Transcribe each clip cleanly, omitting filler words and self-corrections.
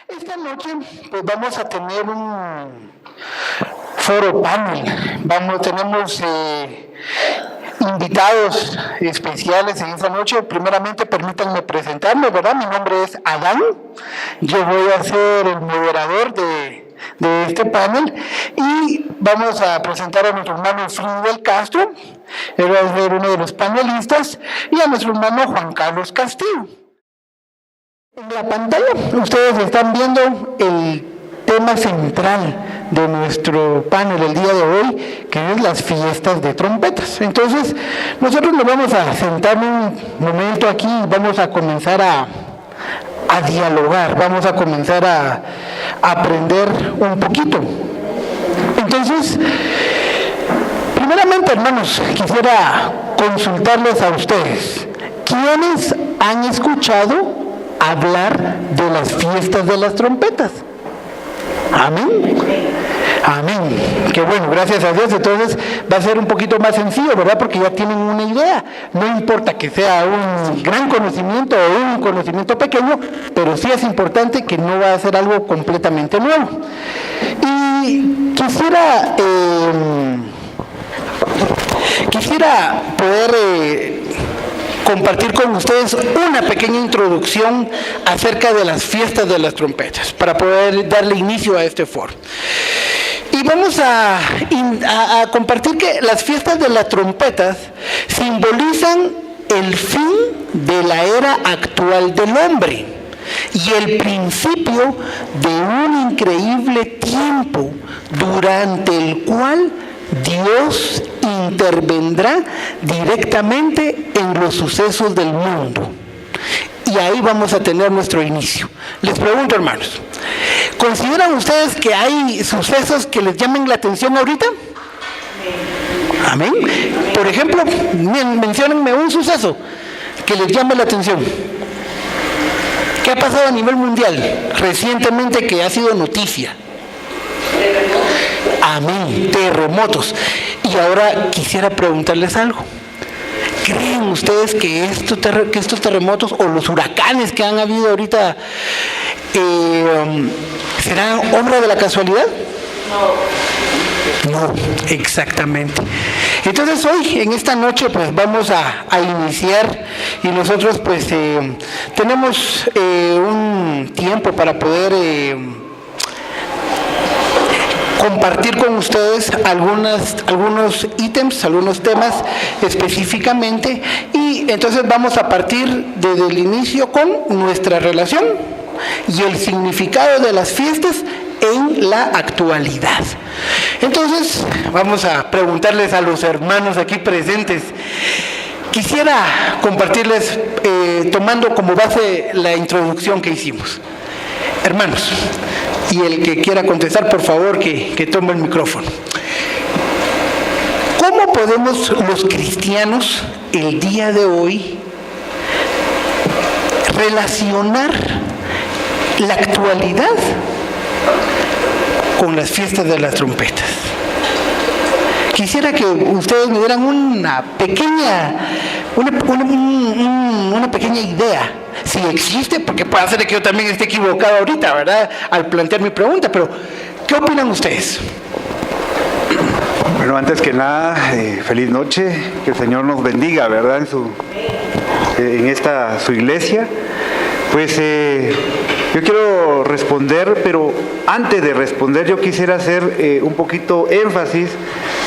Esta noche pues vamos a tener un foro panel. Tenemos invitados especiales en esta noche. Primeramente, permítanme presentarme, ¿verdad? Mi nombre es Adán. Yo voy a ser el moderador de este panel y vamos a presentar a nuestro hermano Fridel Castro. Él va a ser uno de los panelistas, y a nuestro hermano Juan Carlos Castillo. En la pantalla ustedes están viendo el tema central de nuestro panel el día de hoy, que es las fiestas de trompetas. Entonces, nosotros nos vamos a sentar un momento aquí y vamos a comenzar a dialogar, vamos a comenzar a aprender un poquito. Entonces, primeramente, hermanos, quisiera consultarles a ustedes. ¿Quiénes han escuchado hablar de las fiestas de las trompetas? Amén. Amén. Qué bueno, gracias a Dios. Entonces va a ser un poquito más sencillo, ¿verdad? Porque ya tienen una idea. No importa que sea un gran conocimiento o un conocimiento pequeño, pero sí es importante que no va a ser algo completamente nuevo. Y quisiera poder compartir con ustedes una pequeña introducción acerca de las fiestas de las trompetas, para poder darle inicio a este foro. Y vamos a compartir que las fiestas de las trompetas simbolizan el fin de la era actual del hombre y el principio de un increíble tiempo durante el cual Dios intervendrá directamente en los sucesos del mundo. Y ahí vamos a tener nuestro inicio. Les pregunto, hermanos, ¿consideran ustedes que hay sucesos que les llamen la atención ahorita? Amén. Por ejemplo, menciónenme un suceso que les llame la atención. ¿Qué ha pasado a nivel mundial recientemente que ha sido noticia? Amén, terremotos. Y ahora quisiera preguntarles algo. ¿Creen ustedes que estos terremotos o los huracanes que han habido ahorita serán obra de la casualidad? No, exactamente. Entonces hoy, en esta noche, pues vamos a iniciar, y nosotros pues tenemos un tiempo para poder compartir con ustedes algunos ítems, algunos temas específicamente, y entonces vamos a partir desde el inicio con nuestra relación y el significado de las fiestas en la actualidad. Entonces vamos a preguntarles a los hermanos aquí presentes. Quisiera compartirles tomando como base la introducción que hicimos. Hermanos, y el que quiera contestar, por favor, que tome el micrófono. ¿Cómo podemos los cristianos el día de hoy relacionar la actualidad con las fiestas de las trompetas? Quisiera que ustedes me dieran una pequeña idea, si existe, porque puede ser que yo también esté equivocado ahorita, ¿verdad?, al plantear mi pregunta, pero ¿qué opinan ustedes? Bueno, antes que nada, feliz noche, que el Señor nos bendiga, ¿verdad?, en esta su iglesia. Pues yo quiero responder, pero antes de responder yo quisiera hacer un poquito énfasis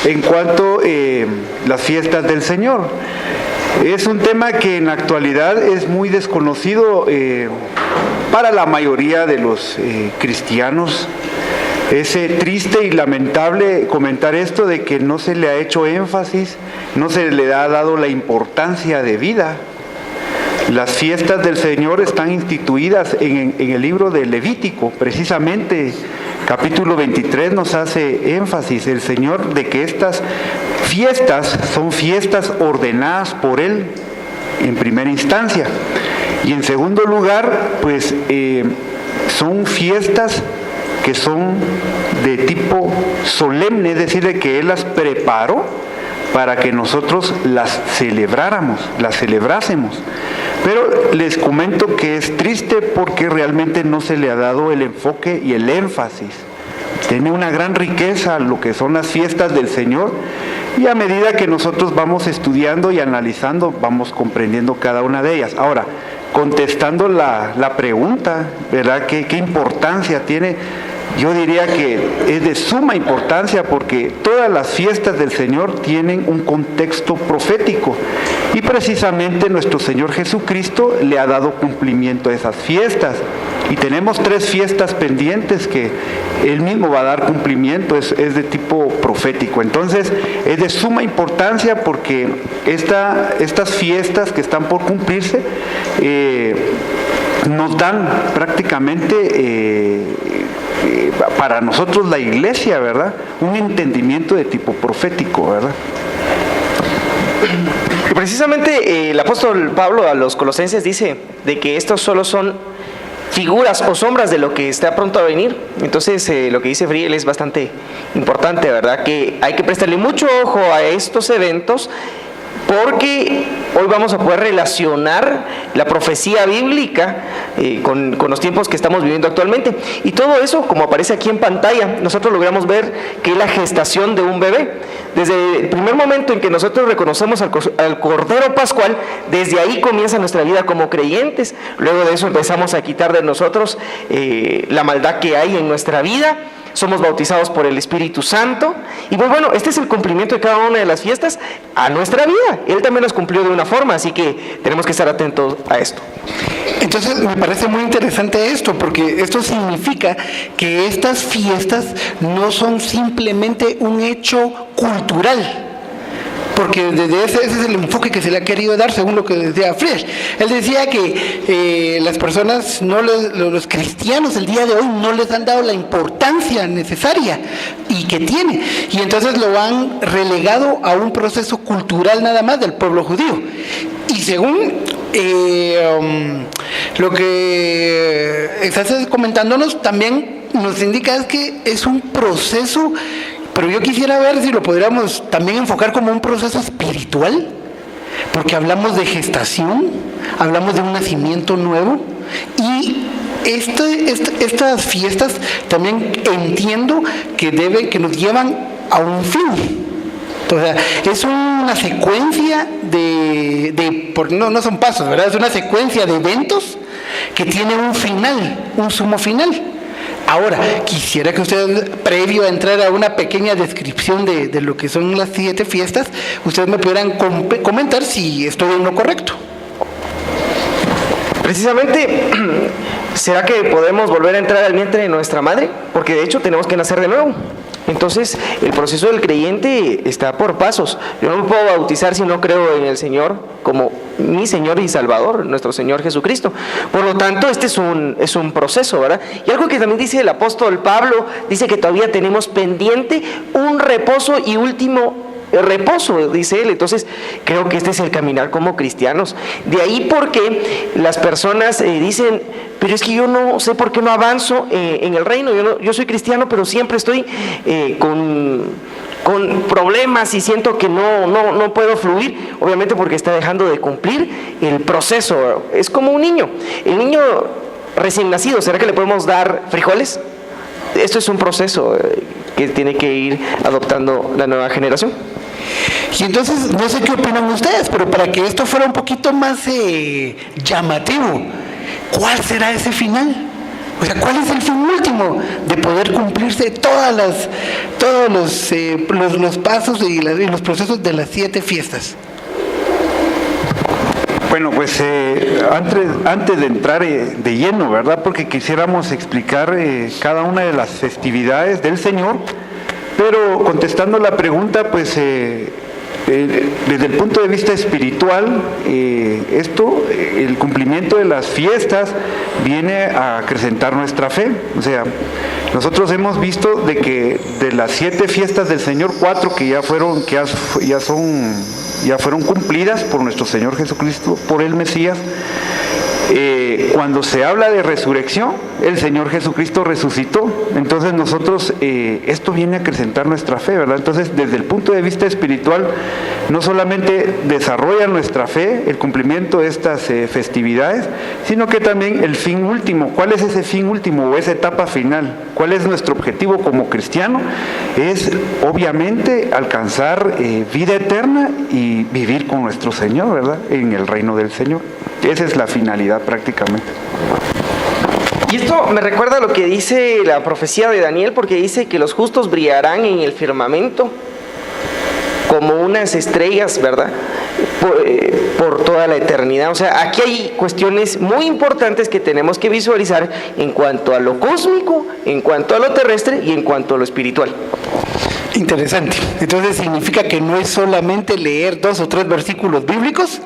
en cuanto a las fiestas del Señor. Es un tema que en la actualidad es muy desconocido para la mayoría de los cristianos. Es triste y lamentable comentar esto, de que no se le ha hecho énfasis, no se le ha dado la importancia de vida. Las fiestas del Señor están instituidas en el libro de Levítico, precisamente capítulo 23 nos hace énfasis el Señor de que estas fiestas son fiestas ordenadas por Él en primera instancia, y en segundo lugar pues son fiestas que son de tipo solemne, es decir, de que Él las preparó para que nosotros las celebrásemos. Pero les comento que es triste porque realmente no se le ha dado el enfoque y el énfasis. Tiene una gran riqueza lo que son las fiestas del Señor, y a medida que nosotros vamos estudiando y analizando, vamos comprendiendo cada una de ellas. Ahora, contestando la pregunta, ¿verdad? ¿Qué importancia tiene? Yo diría que es de suma importancia porque todas las fiestas del Señor tienen un contexto profético, y precisamente nuestro Señor Jesucristo le ha dado cumplimiento a esas fiestas. Y tenemos 3 fiestas pendientes que Él mismo va a dar cumplimiento, es de tipo profético. Entonces, es de suma importancia porque estas fiestas que están por cumplirse nos dan prácticamente, para nosotros la iglesia, ¿verdad?, un entendimiento de tipo profético, ¿verdad? Y precisamente el apóstol Pablo a los colosenses dice de que estos solo son figuras o sombras de lo que está pronto a venir. Entonces lo que dice Friel es bastante importante, ¿verdad? Que hay que prestarle mucho ojo a estos eventos, porque hoy vamos a poder relacionar la profecía bíblica con los tiempos que estamos viviendo actualmente. Y todo eso, como aparece aquí en pantalla, nosotros logramos ver que es la gestación de un bebé. Desde el primer momento en que nosotros reconocemos al Cordero Pascual, desde ahí comienza nuestra vida como creyentes. Luego de eso empezamos a quitar de nosotros la maldad que hay en nuestra vida. Somos bautizados por el Espíritu Santo. Y pues bueno, este es el cumplimiento de cada una de las fiestas a nuestra vida. Él también los cumplió de una forma, así que tenemos que estar atentos a esto. Entonces me parece muy interesante esto, porque esto significa que estas fiestas no son simplemente un hecho cultural, porque desde ese es el enfoque que se le ha querido dar, según lo que decía Frisch. Él decía que las personas, los cristianos el día de hoy no les han dado la importancia necesaria y que tiene, y entonces lo han relegado a un proceso cultural nada más del pueblo judío. Y según lo que estás comentándonos, también nos indica es que es un proceso. Pero yo quisiera ver si lo podríamos también enfocar como un proceso espiritual, porque hablamos de gestación, hablamos de un nacimiento nuevo, y estas fiestas también entiendo que nos llevan a un fin. O sea, es una secuencia no son pasos, ¿verdad? Es una secuencia de eventos que tiene un final, un sumo final. Ahora, quisiera que usted, previo a entrar a una pequeña descripción de lo que son las 7 fiestas, ustedes me pudieran comentar si estoy en lo correcto. Precisamente, ¿será que podemos volver a entrar al vientre de nuestra madre? Porque de hecho tenemos que nacer de nuevo. Entonces, el proceso del creyente está por pasos. Yo no me puedo bautizar si no creo en el Señor como mi Señor y Salvador, nuestro Señor Jesucristo. Por lo tanto, este es un proceso, ¿verdad? Y algo que también dice el apóstol Pablo, dice que todavía tenemos pendiente un reposo y último reposo, dice él. Entonces creo que este es el caminar como cristianos. De ahí porque las personas dicen, pero es que yo no sé por qué no avanzo en el reino. Yo soy cristiano, pero siempre estoy con problemas y siento que no puedo fluir, obviamente porque está dejando de cumplir el proceso. Es como un niño, el niño recién nacido, ¿será que le podemos dar frijoles? Esto es un proceso que tiene que ir adoptando la nueva generación. Y entonces, no sé qué opinan ustedes, pero para que esto fuera un poquito más llamativo, ¿cuál será ese final? O sea, ¿cuál es el fin último de poder cumplirse todos los pasos y los procesos de las 7 fiestas? Bueno, pues antes de entrar de lleno, ¿verdad? Porque quisiéramos explicar cada una de las festividades del Señor, pero contestando la pregunta, pues desde el punto de vista espiritual, el cumplimiento de las fiestas viene a acrecentar nuestra fe. O sea, nosotros hemos visto de que de las 7 fiestas del Señor, 4 que ya fueron cumplidas por nuestro Señor Jesucristo, por el Mesías, cuando se habla de resurrección, el Señor Jesucristo resucitó. Entonces nosotros, esto viene a acrecentar nuestra fe, ¿verdad? Entonces, desde el punto de vista espiritual, no solamente desarrolla nuestra fe, el cumplimiento de estas festividades, sino que también el fin último. ¿Cuál es ese fin último o esa etapa final? ¿Cuál es nuestro objetivo como cristiano? Es, obviamente, alcanzar vida eterna y vivir con nuestro Señor, ¿verdad? En el reino del Señor. Esa es la finalidad prácticamente. Y esto me recuerda a lo que dice la profecía de Daniel, porque dice que los justos brillarán en el firmamento como unas estrellas, ¿verdad? Por toda la eternidad. O sea, aquí hay cuestiones muy importantes que tenemos que visualizar en cuanto a lo cósmico, en cuanto a lo terrestre y en cuanto a lo espiritual. Interesante. Entonces significa que no es solamente leer 2 o 3 versículos bíblicos,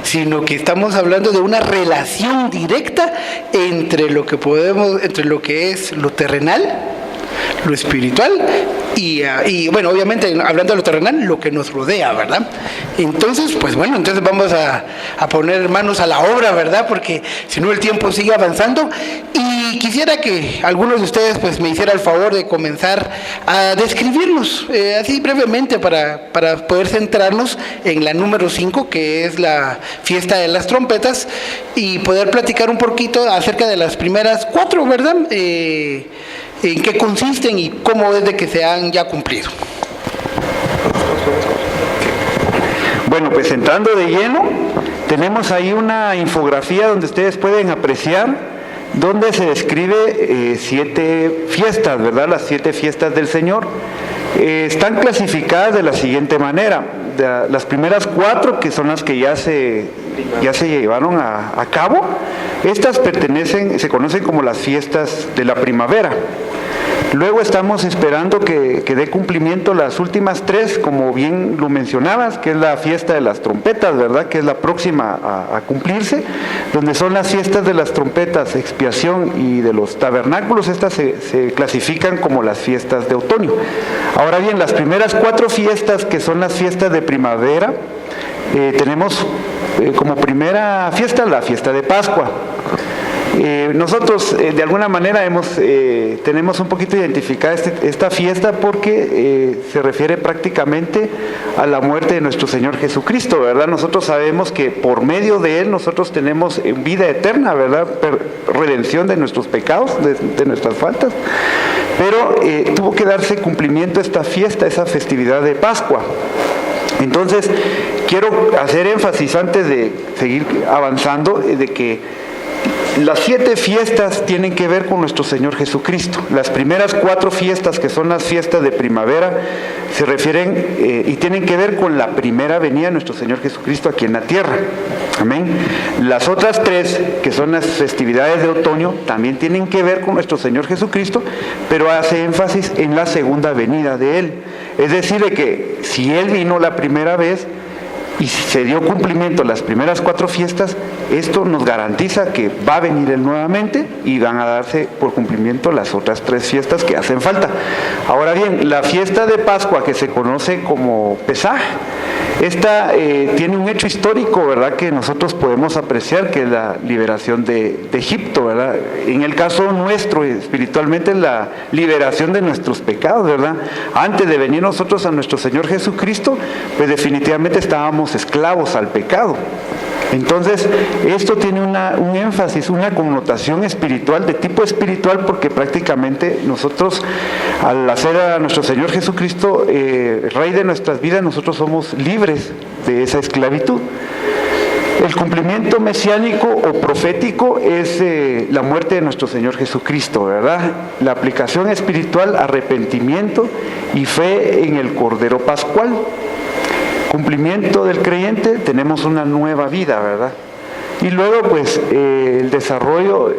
sino que estamos hablando de una relación directa entre lo que es lo terrenal, lo espiritual y bueno, obviamente hablando de lo terrenal, lo que nos rodea, ¿verdad? Entonces, pues bueno, entonces vamos a poner manos a la obra, ¿verdad? Porque si no el tiempo sigue avanzando y quisiera que algunos de ustedes pues me hiciera el favor de comenzar a describirnos así brevemente para poder centrarnos en la número 5, que es la fiesta de las trompetas, y poder platicar un poquito acerca de las primeras 4, ¿verdad? En qué consisten y cómo es de que se han ya cumplido. Bueno, pues entrando de lleno, tenemos ahí una infografía donde ustedes pueden apreciar donde se describe 7 fiestas, ¿verdad? Las 7 fiestas del Señor. Están clasificadas de la siguiente manera. Las primeras 4, que son las que ya se llevaron a cabo, estas se conocen como las fiestas de la primavera. Luego estamos esperando que dé cumplimiento las últimas 3, como bien lo mencionabas, que es la fiesta de las trompetas, ¿verdad? Que es la próxima a cumplirse, donde son las fiestas de las trompetas, expiación y de los tabernáculos. Estas se clasifican como las fiestas de otoño. Ahora bien, las primeras 4 fiestas, que son las fiestas de primavera, tenemos como primera fiesta la fiesta de Pascua. Nosotros de alguna manera tenemos un poquito identificada esta fiesta porque se refiere prácticamente a la muerte de nuestro Señor Jesucristo, ¿verdad? Nosotros sabemos que por medio de Él nosotros tenemos vida eterna, ¿verdad? Redención de nuestros pecados, de nuestras faltas, pero tuvo que darse cumplimiento a esta fiesta, esa festividad de Pascua. Entonces, quiero hacer énfasis antes de seguir avanzando, de que las 7 fiestas tienen que ver con nuestro Señor Jesucristo. Las primeras 4 fiestas, que son las fiestas de primavera, se refieren y tienen que ver con la primera venida de nuestro Señor Jesucristo aquí en la tierra. Amén. Las otras 3, que son las festividades de otoño, también tienen que ver con nuestro Señor Jesucristo, pero hace énfasis en la segunda venida de Él. Es decir, de que si Él vino la primera vez y se dio cumplimiento a las primeras 4 fiestas, esto nos garantiza que va a venir Él nuevamente y van a darse por cumplimiento las otras 3 fiestas que hacen falta. Ahora bien, la fiesta de Pascua, que se conoce como Pesaj, esta tiene un hecho histórico, ¿verdad?, que nosotros podemos apreciar, que es la liberación de Egipto, ¿verdad? En el caso nuestro, espiritualmente, la liberación de nuestros pecados, ¿verdad? Antes de venir nosotros a nuestro Señor Jesucristo, pues definitivamente estábamos esclavos al pecado. Entonces, esto tiene un énfasis, una connotación espiritual, de tipo espiritual, porque prácticamente nosotros, al hacer a nuestro Señor Jesucristo Rey de nuestras vidas, nosotros somos libres de esa esclavitud. El cumplimiento mesiánico o profético es la muerte de nuestro Señor Jesucristo, ¿verdad? La aplicación espiritual, arrepentimiento y fe en el Cordero Pascual. Cumplimiento del creyente, tenemos una nueva vida, ¿verdad? Y luego, pues, el desarrollo,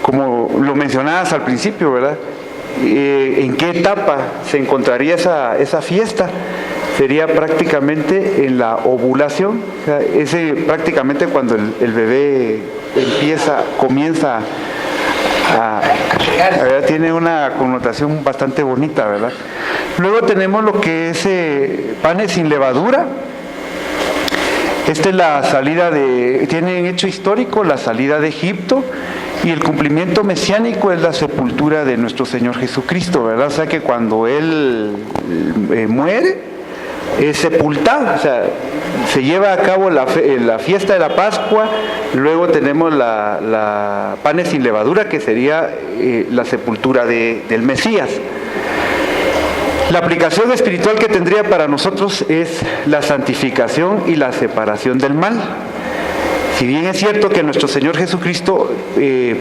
como lo mencionabas al principio, ¿verdad? ¿En qué etapa se encontraría esa fiesta? Sería prácticamente en la ovulación, o sea, prácticamente cuando el bebé comienza tiene una connotación bastante bonita, ¿verdad? Luego tenemos lo que es panes sin levadura. Esta es la salida tiene hecho histórico la salida de Egipto, y el cumplimiento mesiánico es la sepultura de nuestro Señor Jesucristo, ¿verdad? O sea que cuando Él muere, es sepultado, o sea, se lleva a cabo la fiesta de la Pascua, luego tenemos la panes sin levadura, que sería la sepultura del Mesías. La aplicación espiritual que tendría para nosotros es la santificación y la separación del mal. Si bien es cierto que nuestro Señor Jesucristo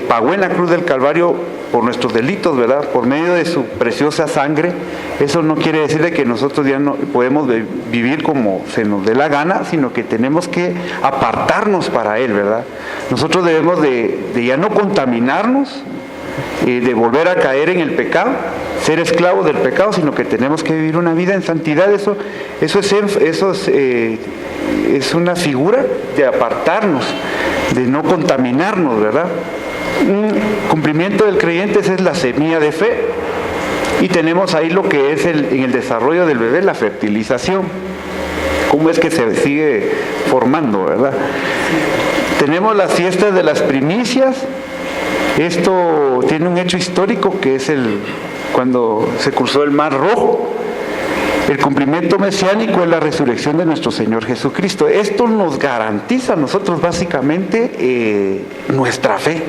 pagó en la cruz del Calvario por nuestros delitos, ¿verdad? Por medio de su preciosa sangre, eso no quiere decir de que nosotros ya no podemos vivir como se nos dé la gana, sino que tenemos que apartarnos para Él, ¿verdad? Nosotros debemos de ya no contaminarnos, de volver a caer en el pecado, ser esclavos del pecado, sino que tenemos que vivir una vida en santidad. Eso es una figura de apartarnos, de no contaminarnos, ¿verdad? Un cumplimiento del creyente es la semilla de fe, y tenemos ahí lo que es en el desarrollo del bebé, la fertilización, cómo es que se sigue formando, ¿verdad? Tenemos las fiestas de las primicias. Esto tiene un hecho histórico que es cuando se cruzó el Mar Rojo. El cumplimiento mesiánico es la resurrección de nuestro Señor Jesucristo. Esto nos garantiza a nosotros básicamente nuestra fe.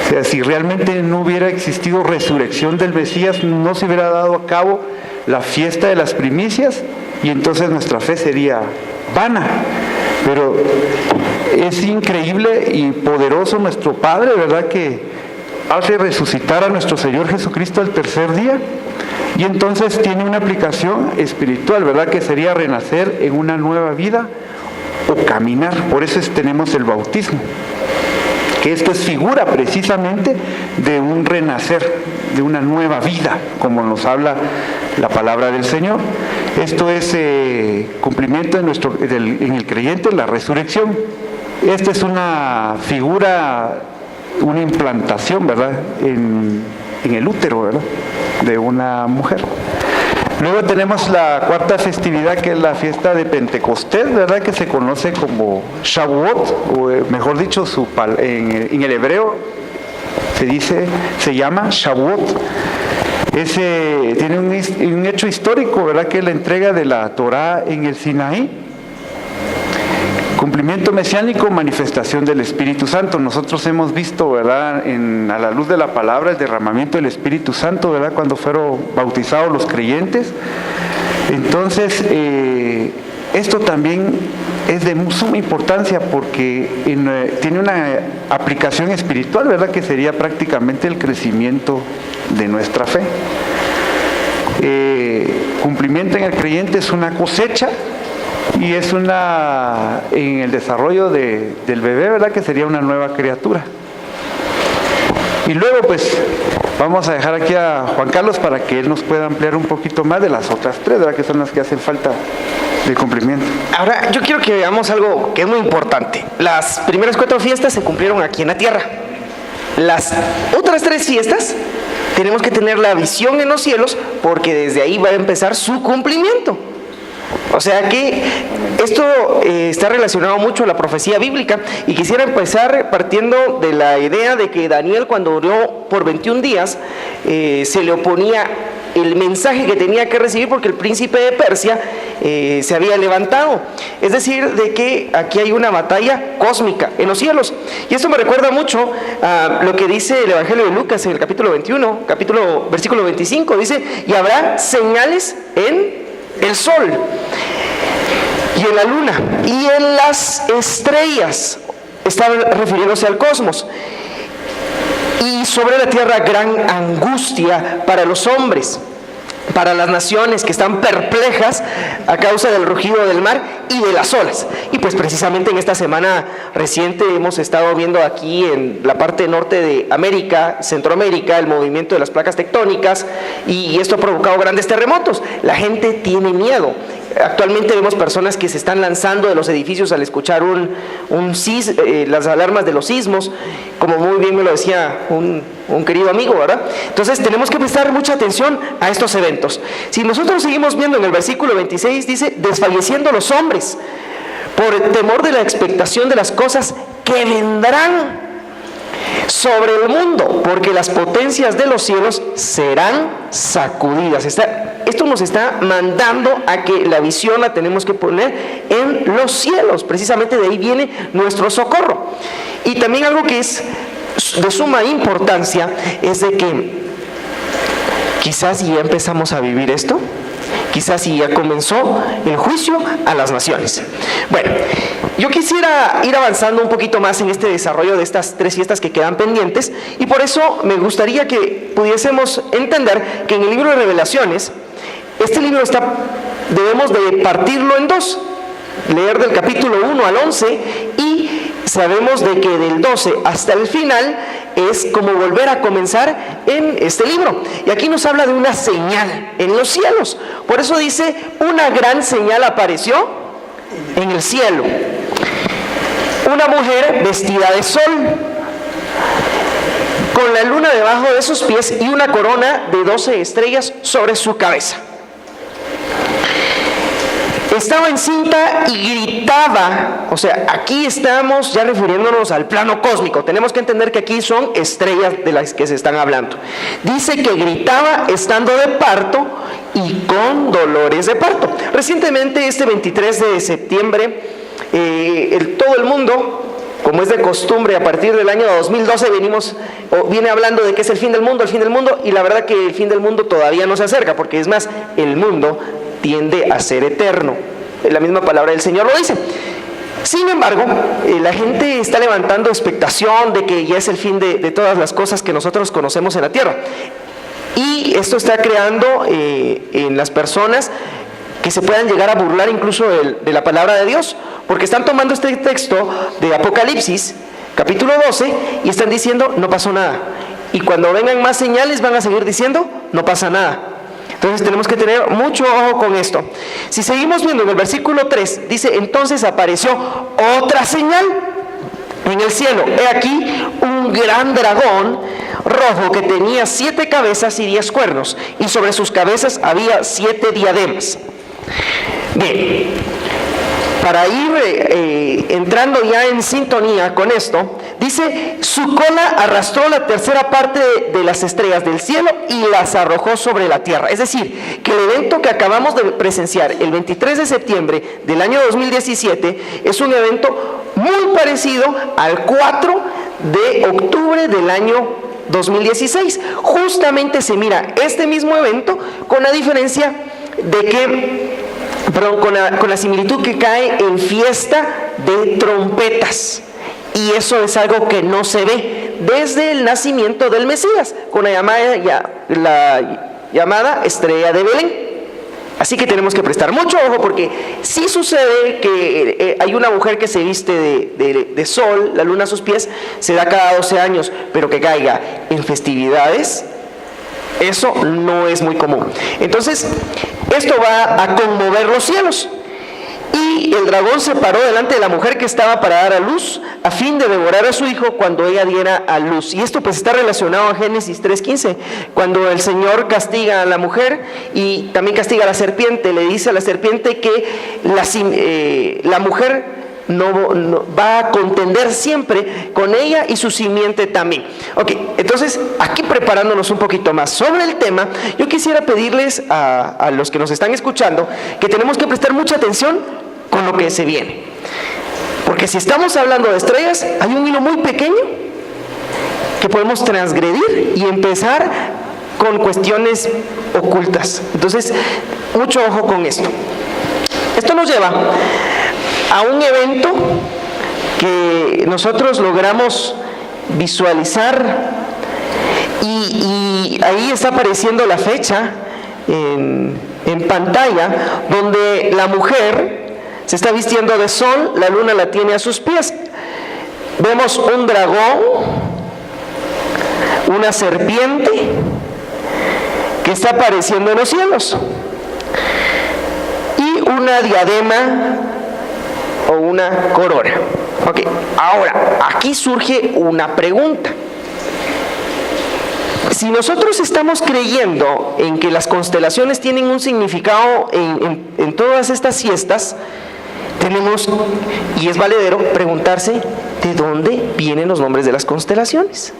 O sea, si realmente no hubiera existido resurrección del Mesías, no se hubiera dado a cabo la fiesta de las primicias, y entonces nuestra fe sería vana. Pero es increíble y poderoso nuestro Padre, ¿verdad?, que hace resucitar a nuestro Señor Jesucristo al tercer día, y entonces tiene una aplicación espiritual, ¿verdad?, que sería renacer en una nueva vida o caminar. Por eso tenemos el bautismo, que esto es figura precisamente de un renacer, de una nueva vida, como nos habla la palabra del Señor. Esto es cumplimiento en el creyente, la resurrección. Esta es una figura, una implantación, ¿verdad?, en el útero, ¿verdad?, de una mujer. Luego tenemos la cuarta festividad, que es la fiesta de Pentecostés, ¿verdad?, que se conoce como Shavuot, o mejor dicho, en el hebreo se llama Shavuot. Tiene un hecho histórico, ¿verdad?, que es la entrega de la Torá en el Sinaí. Cumplimiento mesiánico, manifestación del Espíritu Santo. Nosotros hemos visto, ¿verdad?, a la luz de la palabra, el derramamiento del Espíritu Santo, ¿verdad?, cuando fueron bautizados los creyentes. Entonces, esto también es de suma importancia, porque tiene una aplicación espiritual, ¿verdad?, que sería prácticamente el crecimiento de nuestra fe. Cumplimiento en el creyente es una cosecha, y es en el desarrollo del bebé, ¿verdad?, que sería una nueva criatura. Y luego pues vamos a dejar aquí a Juan Carlos para que él nos pueda ampliar un poquito más de las otras tres, ¿verdad?, que son las que hacen falta de cumplimiento. Ahora, yo quiero que veamos algo que es muy importante. Las primeras 4 fiestas se cumplieron aquí en la tierra. Las otras 3 fiestas tenemos que tener la visión en los cielos, porque desde ahí va a empezar su cumplimiento. O sea que esto está relacionado mucho a la profecía bíblica, y quisiera empezar partiendo de la idea de que Daniel, cuando oró por 21 días, se le oponía el mensaje que tenía que recibir, porque el príncipe de Persia se había levantado. Es decir, de que aquí hay una batalla cósmica en los cielos. Y esto me recuerda mucho a lo que dice el Evangelio de Lucas en el capítulo 21, versículo 25. Dice: y habrá señales en el sol, y en la luna, y en las estrellas. Está refiriéndose al cosmos. Y sobre la tierra gran angustia para los hombres, para las naciones que están perplejas a causa del rugido del mar y de las olas. Y pues precisamente en esta semana reciente hemos estado viendo aquí en la parte norte de América, Centroamérica, el movimiento de las placas tectónicas, y esto ha provocado grandes terremotos. La gente tiene miedo. Actualmente vemos personas que se están lanzando de los edificios al escuchar las alarmas de los sismos, como muy bien me lo decía un querido amigo, ¿verdad? Entonces tenemos que prestar mucha atención a estos eventos. Si nosotros seguimos viendo en el versículo 26, dice: desfalleciendo los hombres, por temor de la expectación de las cosas que vendrán sobre el mundo, porque las potencias de los cielos serán sacudidas. Esto nos está mandando a que la visión la tenemos que poner en los cielos. Precisamente de ahí viene nuestro socorro. Y también algo que es de suma importancia es de que quizás ya empezamos a vivir esto, quizás ya comenzó el juicio a las naciones. Bueno, yo quisiera ir avanzando un poquito más en este desarrollo de estas 3 fiestas que quedan pendientes, y por eso me gustaría que pudiésemos entender que en el libro de Revelaciones, este libro debemos de partirlo en 2, leer del capítulo 1 al 11, y sabemos de que del 12 hasta el final es como volver a comenzar en este libro. Y aquí nos habla de una señal en los cielos. Por eso dice, una gran señal apareció en el cielo. Una mujer vestida de sol, con la luna debajo de sus pies y una corona de 12 estrellas sobre su cabeza. Estaba encinta y gritaba. O sea, aquí estamos ya refiriéndonos al plano cósmico. Tenemos que entender que aquí son estrellas de las que se están hablando. Dice que gritaba estando de parto y con dolores de parto. Recientemente, este 23 de septiembre, todo el mundo, como es de costumbre, a partir del año 2012 viene hablando de que es el fin del mundo, y la verdad que el fin del mundo todavía no se acerca, porque es más, el mundo tiende a ser eterno. La misma palabra del Señor lo dice. Sin embargo, la gente está levantando expectación de que ya es el fin de todas las cosas que nosotros conocemos en la tierra. Y esto está creando en las personas que se puedan llegar a burlar incluso de la palabra de Dios, porque están tomando este texto de Apocalipsis, capítulo 12, y están diciendo, no pasó nada. Y cuando vengan más señales van a seguir diciendo, no pasa nada. Entonces tenemos que tener mucho ojo con esto. Si seguimos viendo en el versículo 3, dice, entonces apareció otra señal en el cielo. He aquí un gran dragón rojo que tenía 7 cabezas y 10 cuernos, y sobre sus cabezas había 7 diademas. Bien, para ir entrando ya en sintonía con esto, dice, su cola arrastró la tercera parte de las estrellas del cielo y las arrojó sobre la tierra. Es decir, que el evento que acabamos de presenciar el 23 de septiembre del año 2017 es un evento muy parecido al 4 de octubre del año 2016. Justamente se mira este mismo evento, con la diferencia de que con la similitud que cae en fiesta de trompetas, y eso es algo que no se ve desde el nacimiento del Mesías, con la llamada estrella de Belén. Así que tenemos que prestar mucho ojo, porque sí sucede que hay una mujer que se viste de sol, la luna a sus pies, se da cada 12 años, pero que caiga en festividades, eso no es muy común. Entonces, esto va a conmover los cielos. Y el dragón se paró delante de la mujer que estaba para dar a luz, a fin de devorar a su hijo cuando ella diera a luz. Y esto pues está relacionado a Génesis 3:15, cuando el Señor castiga a la mujer y también castiga a la serpiente. Le dice a la serpiente que la mujer no va a contender siempre con ella y su simiente también. Ok, entonces aquí preparándonos un poquito más sobre el tema, yo quisiera pedirles a los que nos están escuchando que tenemos que prestar mucha atención con lo que se viene, porque si estamos hablando de estrellas, hay un hilo muy pequeño que podemos transgredir y empezar con cuestiones ocultas. Entonces, mucho ojo con esto. Esto nos lleva a un evento que nosotros logramos visualizar, y ahí está apareciendo la fecha en pantalla, donde la mujer se está vistiendo de sol, la luna la tiene a sus pies. Vemos un dragón, una serpiente que está apareciendo en los cielos, y una diadema o una corona. Ok, ahora, aquí surge una pregunta. Si nosotros estamos creyendo en que las constelaciones tienen un significado en todas estas fiestas, tenemos, y es valedero, preguntarse de dónde vienen los nombres de las constelaciones.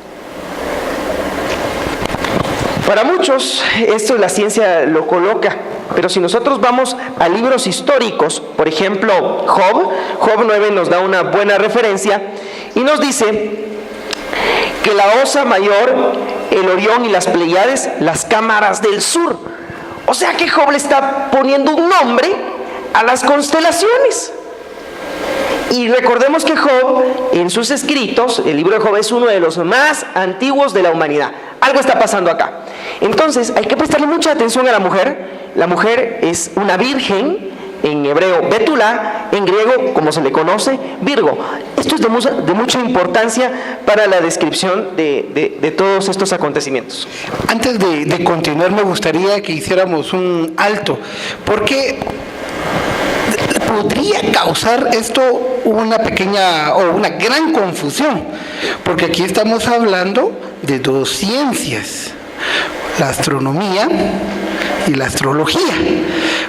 Para muchos, esto la ciencia lo coloca, pero si nosotros vamos a libros históricos, por ejemplo, Job 9 nos da una buena referencia y nos dice que la Osa Mayor, el Orión y las Pleiades, las cámaras del sur. O sea que Job le está poniendo un nombre a las constelaciones. Y recordemos que Job, en sus escritos, el libro de Job es uno de los más antiguos de la humanidad. Algo está pasando acá. Entonces, hay que prestarle mucha atención a la mujer. La mujer es una virgen, en hebreo Betulá, en griego, como se le conoce, Virgo. Esto es de mucha importancia para la descripción de todos estos acontecimientos. Antes de continuar, me gustaría que hiciéramos un alto, porque podría causar esto una pequeña o una gran confusión, porque aquí estamos hablando de dos ciencias, la astronomía y la astrología,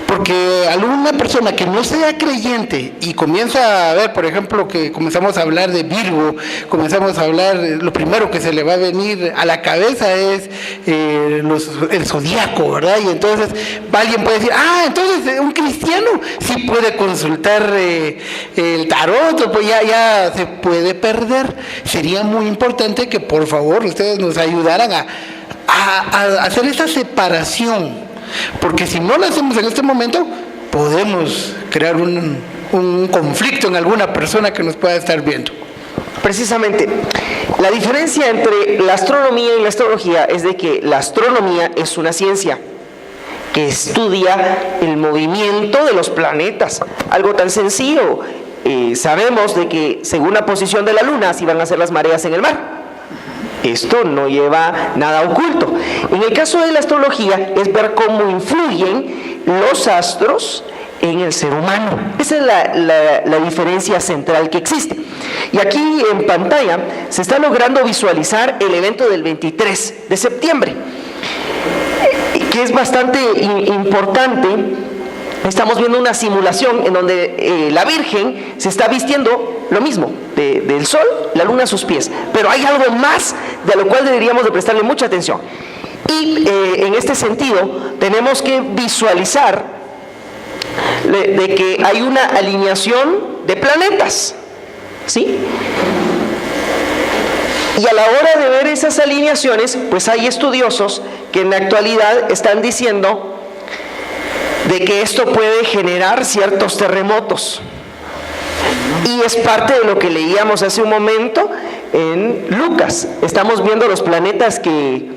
porque alguna persona que no sea creyente y comienza a ver, por ejemplo, que comenzamos a hablar de Virgo, comenzamos a hablar, lo primero que se le va a venir a la cabeza es el zodiaco, ¿verdad? Y entonces alguien puede decir, entonces un cristiano sí puede consultar el tarot, pues ya se puede perder. Sería muy importante que por favor ustedes nos ayudaran a hacer esa separación, porque si no lo hacemos en este momento podemos crear un conflicto en alguna persona que nos pueda estar viendo. Precisamente, la diferencia entre la astronomía y la astrología es de que la astronomía es una ciencia que estudia el movimiento de los planetas, algo tan sencillo. Sabemos de que según la posición de la luna así van a ser las mareas en el mar. Esto no lleva nada oculto. En el caso de la astrología es ver cómo influyen los astros en el ser humano. Esa es la diferencia central que existe. Y aquí en pantalla se está logrando visualizar el evento del 23 de septiembre, que es bastante importante. Estamos viendo una simulación en donde la Virgen se está vistiendo lo mismo, del sol, la luna a sus pies. Pero hay algo más de lo cual deberíamos de prestarle mucha atención. Y en este sentido tenemos que visualizar de que hay una alineación de planetas, ¿sí? Y a la hora de ver esas alineaciones, pues hay estudiosos que en la actualidad están diciendo de que esto puede generar ciertos terremotos. Y es parte de lo que leíamos hace un momento en Lucas. Estamos viendo los planetas que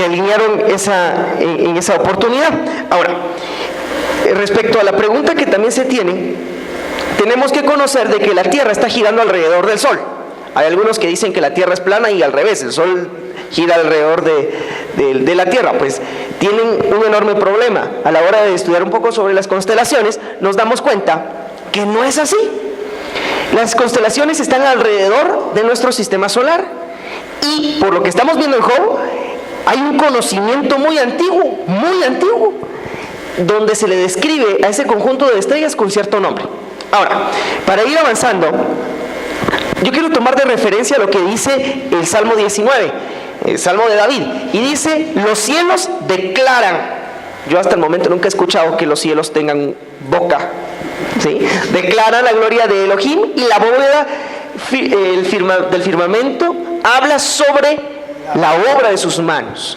alinearon en esa oportunidad. Ahora, respecto a la pregunta que también se tiene, tenemos que conocer de que la Tierra está girando alrededor del Sol. Hay algunos que dicen que la Tierra es plana y al revés, el Sol gira alrededor de la Tierra. Pues tienen un enorme problema. A la hora de estudiar un poco sobre las constelaciones, nos damos cuenta que no es así. Las constelaciones están alrededor de nuestro sistema solar. Y por lo que estamos viendo en Job, hay un conocimiento muy antiguo, donde se le describe a ese conjunto de estrellas con cierto nombre. Ahora, para ir avanzando, yo quiero tomar de referencia lo que dice el Salmo 19, el Salmo de David, y dice: los cielos declaran. Yo hasta el momento nunca he escuchado que los cielos tengan boca, ¿sí? Declaran la gloria de Elohim, y la bóveda del firmamento habla sobre la obra de sus manos.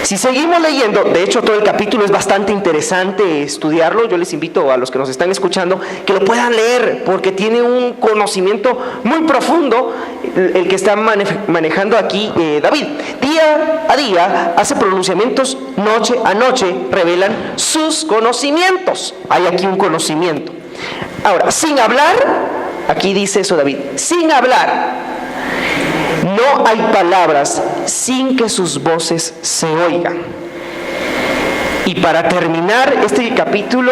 Si seguimos leyendo, de hecho todo el capítulo es bastante interesante estudiarlo. Yo les invito a los que nos están escuchando que lo puedan leer, porque tiene un conocimiento muy profundo el que está manejando aquí David. Día a día hace pronunciamientos, noche a noche revelan sus conocimientos. Hay aquí un conocimiento. Ahora, sin hablar, aquí dice eso David, sin hablar no hay palabras sin que sus voces se oigan. Y para terminar este capítulo,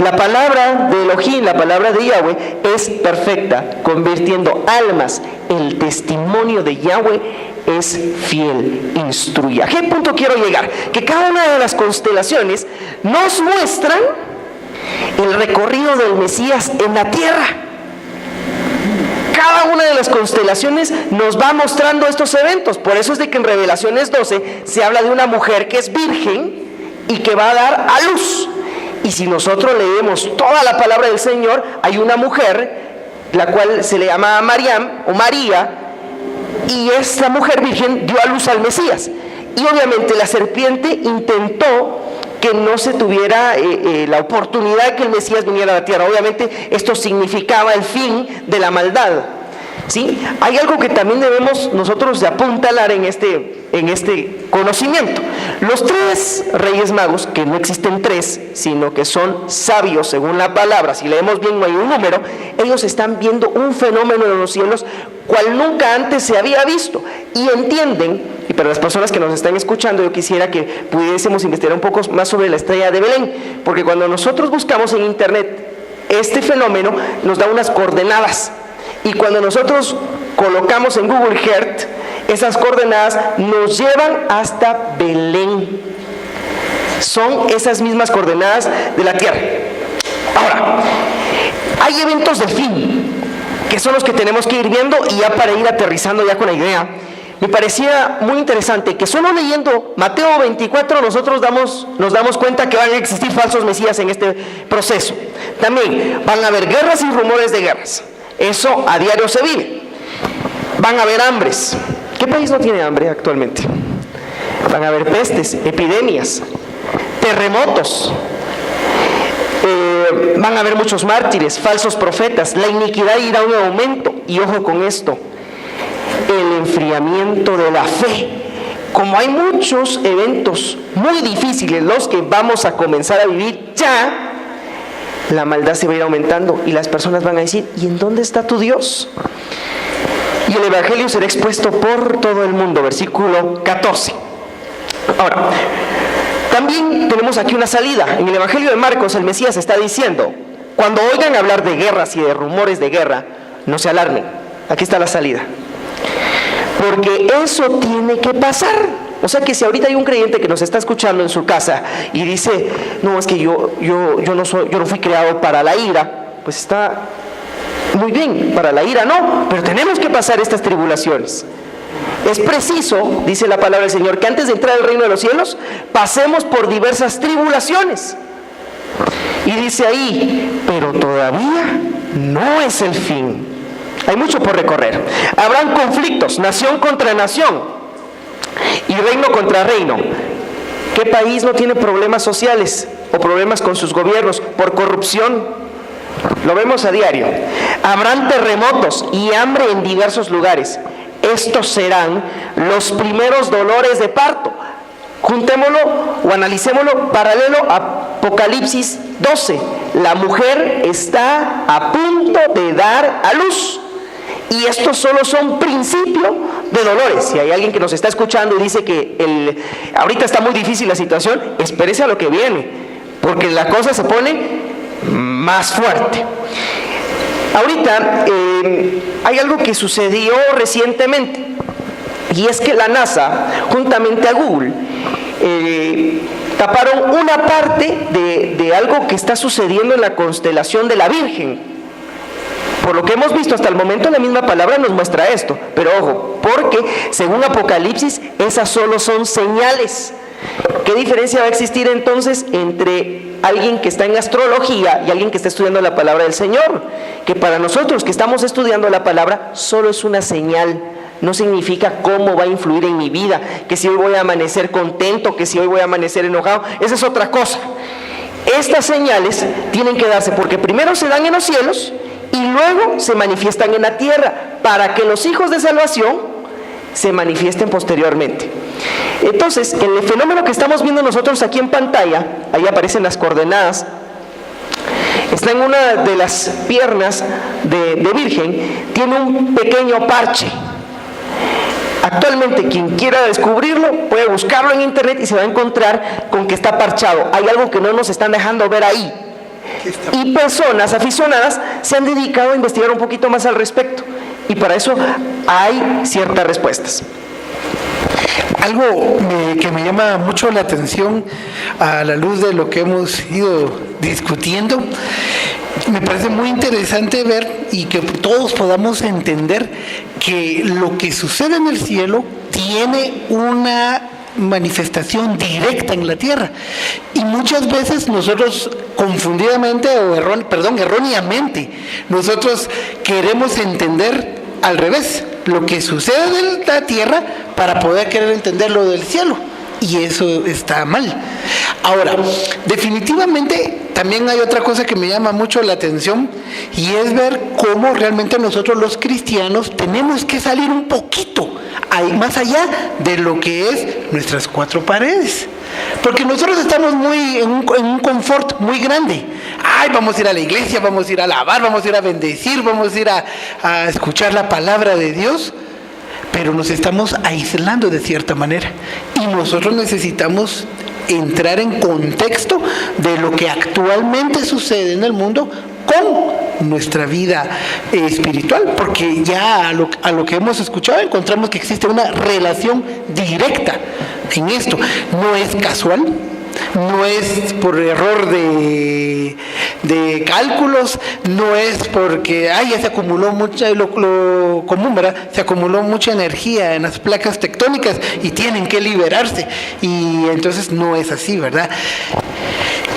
la palabra de Elohim, la palabra de Yahweh, es perfecta, convirtiendo almas. El testimonio de Yahweh es fiel, instruye. ¿A qué punto quiero llegar? Que cada una de las constelaciones nos muestran el recorrido del Mesías en la tierra. Cada una de las constelaciones nos va mostrando estos eventos. Por eso es de que en Revelaciones 12 se habla de una mujer que es virgen y que va a dar a luz. Y si nosotros leemos toda la palabra del Señor, hay una mujer, la cual se le llama Mariam o María, y esta mujer virgen dio a luz al Mesías. Y obviamente la serpiente intentó que no se tuviera la oportunidad de que el Mesías viniera a la tierra. Obviamente esto significaba el fin de la maldad, ¿sí? Hay algo que también debemos nosotros de apuntalar en este conocimiento. Los 3 reyes magos, que no existen 3, sino que son sabios según la palabra, si leemos bien no hay un número, ellos están viendo un fenómeno en los cielos cual nunca antes se había visto, y entienden, y para las personas que nos están escuchando, yo quisiera que pudiésemos investigar un poco más sobre la estrella de Belén, porque cuando nosotros buscamos en internet este fenómeno, nos da unas coordenadas, y cuando nosotros colocamos en Google Earth, esas coordenadas nos llevan hasta Belén. Son esas mismas coordenadas de la Tierra. Ahora, hay eventos del fin, que son los que tenemos que ir viendo, y ya para ir aterrizando ya con la idea, me parecía muy interesante que solo leyendo Mateo 24 nosotros nos damos cuenta que van a existir falsos mesías en este proceso. También van a haber guerras y rumores de guerras. Eso a diario se vive. Van a haber hambres. ¿Qué país no tiene hambre actualmente? Van a haber pestes, epidemias, terremotos. Van a haber muchos mártires, falsos profetas. La iniquidad irá a un aumento. Y ojo con esto, el enfriamiento de la fe. Como hay muchos eventos muy difíciles los que vamos a comenzar a vivir ya, la maldad se va a ir aumentando y las personas van a decir, ¿y en dónde está tu Dios? Y el evangelio será expuesto por todo el mundo, versículo 14. Ahora, también tenemos aquí una salida. En el evangelio de Marcos el Mesías está diciendo, cuando oigan hablar de guerras y de rumores de guerra, no se alarmen, aquí está la salida, porque eso tiene que pasar. O sea que si ahorita hay un creyente que nos está escuchando en su casa y dice, no, es que yo no fui creado para la ira, pues está muy bien, para la ira no, pero tenemos que pasar estas tribulaciones. Es preciso, dice la palabra del Señor, que antes de entrar al reino de los cielos, pasemos por diversas tribulaciones. Y dice ahí, pero todavía no es el fin. Hay mucho por recorrer. Habrán conflictos, nación contra nación y reino contra reino. ¿Qué país no tiene problemas sociales o problemas con sus gobiernos por corrupción? Lo vemos a diario. Habrán terremotos y hambre en diversos lugares. Estos serán los primeros dolores de parto. Juntémoslo o analicémoslo paralelo a Apocalipsis 12. La mujer está a punto de dar a luz. Y estos solo son principio de dolores. Si hay alguien que nos está escuchando y dice que ahorita está muy difícil la situación, espérese a lo que viene, porque la cosa se pone más fuerte. Ahorita hay algo que sucedió recientemente, y es que la NASA, juntamente a Google, taparon una parte de algo que está sucediendo en la constelación de la Virgen. Por lo que hemos visto hasta el momento, la misma palabra nos muestra esto. Pero ojo, porque según Apocalipsis, esas solo son señales. ¿Qué diferencia va a existir entonces entre alguien que está en astrología y alguien que está estudiando la palabra del Señor? Que para nosotros que estamos estudiando la palabra, solo es una señal. No significa cómo va a influir en mi vida, que si hoy voy a amanecer contento, que si hoy voy a amanecer enojado. Esa es otra cosa. Estas señales tienen que darse porque primero se dan en los cielos y luego se manifiestan en la tierra, para que los hijos de salvación se manifiesten posteriormente. Entonces, el fenómeno que estamos viendo nosotros aquí en pantalla, ahí aparecen las coordenadas, está en una de las piernas de Virgen, tiene un pequeño parche. Actualmente quien quiera descubrirlo puede buscarlo en internet y se va a encontrar con que está parchado. Hay algo que no nos están dejando ver ahí. Y personas aficionadas se han dedicado a investigar un poquito más al respecto. Y para eso hay ciertas respuestas. Algo que me llama mucho la atención a la luz de lo que hemos ido discutiendo, me parece muy interesante ver y que todos podamos entender que lo que sucede en el cielo tiene una manifestación directa en la tierra, y muchas veces nosotros confundidamente o erróneamente nosotros queremos entender al revés lo que sucede en la tierra para poder querer entender lo del cielo, y eso está mal. Ahora, definitivamente también hay otra cosa que me llama mucho la atención, y es ver cómo realmente nosotros los cristianos tenemos que salir un poquito más allá de lo que es nuestras cuatro paredes, porque nosotros estamos muy en un confort muy grande. Ay, vamos a ir a la iglesia, vamos a ir a alabar, vamos a ir a bendecir, vamos a ir a escuchar la palabra de Dios, pero nos estamos aislando de cierta manera, y nosotros necesitamos entrar en contexto de lo que actualmente sucede en el mundo con nuestra vida espiritual, porque ya a lo que hemos escuchado encontramos que existe una relación directa en esto. No es casual, no es por error de cálculos, no es porque ya se acumuló mucha, lo común, ¿verdad? Se acumuló mucha energía en las placas tectónicas y tienen que liberarse, y entonces no es así, ¿verdad?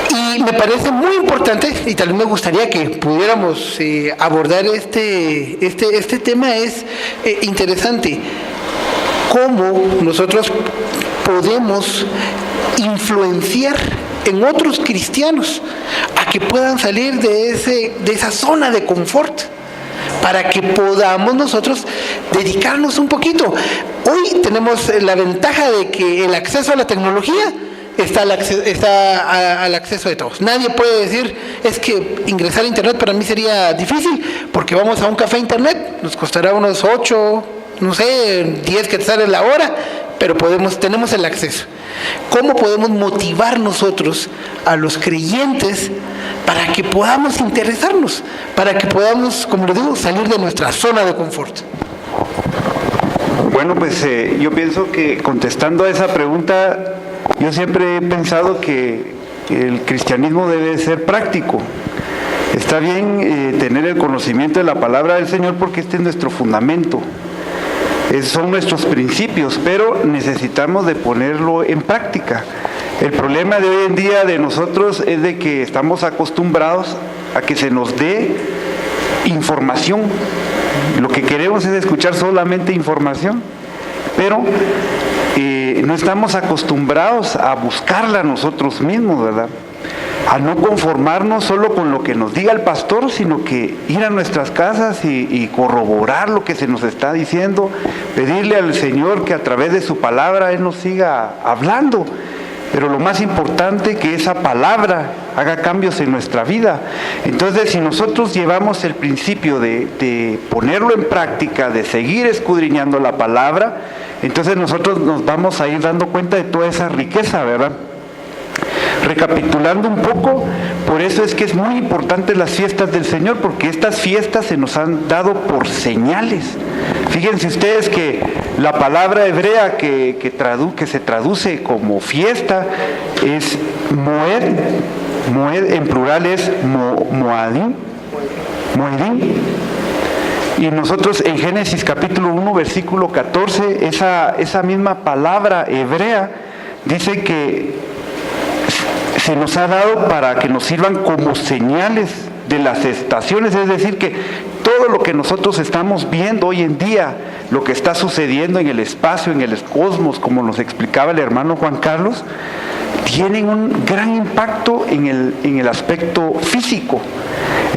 Y me parece muy importante, y tal vez me gustaría que pudiéramos abordar este tema. Es interesante cómo nosotros podemos influenciar en otros cristianos a que puedan salir de esa zona de confort, para que podamos nosotros dedicarnos un poquito. Hoy tenemos la ventaja de que el acceso a la tecnología está al acceso de todos. Nadie puede decir, es que ingresar a internet para mí sería difícil, porque vamos a un café internet, nos costará unos 8, 10 quetzales la hora, pero tenemos el acceso. ¿Cómo podemos motivar nosotros a los creyentes para que podamos interesarnos, para que podamos, como les digo, salir de nuestra zona de confort? Bueno, pues yo pienso que, contestando a esa pregunta, yo siempre he pensado que el cristianismo debe ser práctico. Está bien tener el conocimiento de la palabra del Señor, porque este es nuestro fundamento. Son nuestros principios, pero necesitamos de ponerlo en práctica. El problema de hoy en día de nosotros es de que estamos acostumbrados a que se nos dé información. Lo que queremos es escuchar solamente información, pero no estamos acostumbrados a buscarla nosotros mismos, ¿verdad? A no conformarnos solo con lo que nos diga el pastor, sino que ir a nuestras casas y corroborar lo que se nos está diciendo, pedirle al Señor que a través de su palabra Él nos siga hablando. Pero lo más importante, que esa palabra haga cambios en nuestra vida. Entonces, si nosotros llevamos el principio de ponerlo en práctica, de seguir escudriñando la palabra, entonces nosotros nos vamos a ir dando cuenta de toda esa riqueza, ¿verdad? Recapitulando un poco, por eso es que es muy importante las fiestas del Señor, porque estas fiestas se nos han dado por señales. Fíjense ustedes que la palabra hebrea que se traduce como fiesta es moed. Moed en plural es moedim. Y nosotros en Génesis capítulo 1 versículo 14, esa misma palabra hebrea dice que se nos ha dado para que nos sirvan como señales de las estaciones. Es decir, que todo lo que nosotros estamos viendo hoy en día, lo que está sucediendo en el espacio, en el cosmos, como nos explicaba el hermano Juan Carlos, tienen un gran impacto en el aspecto físico.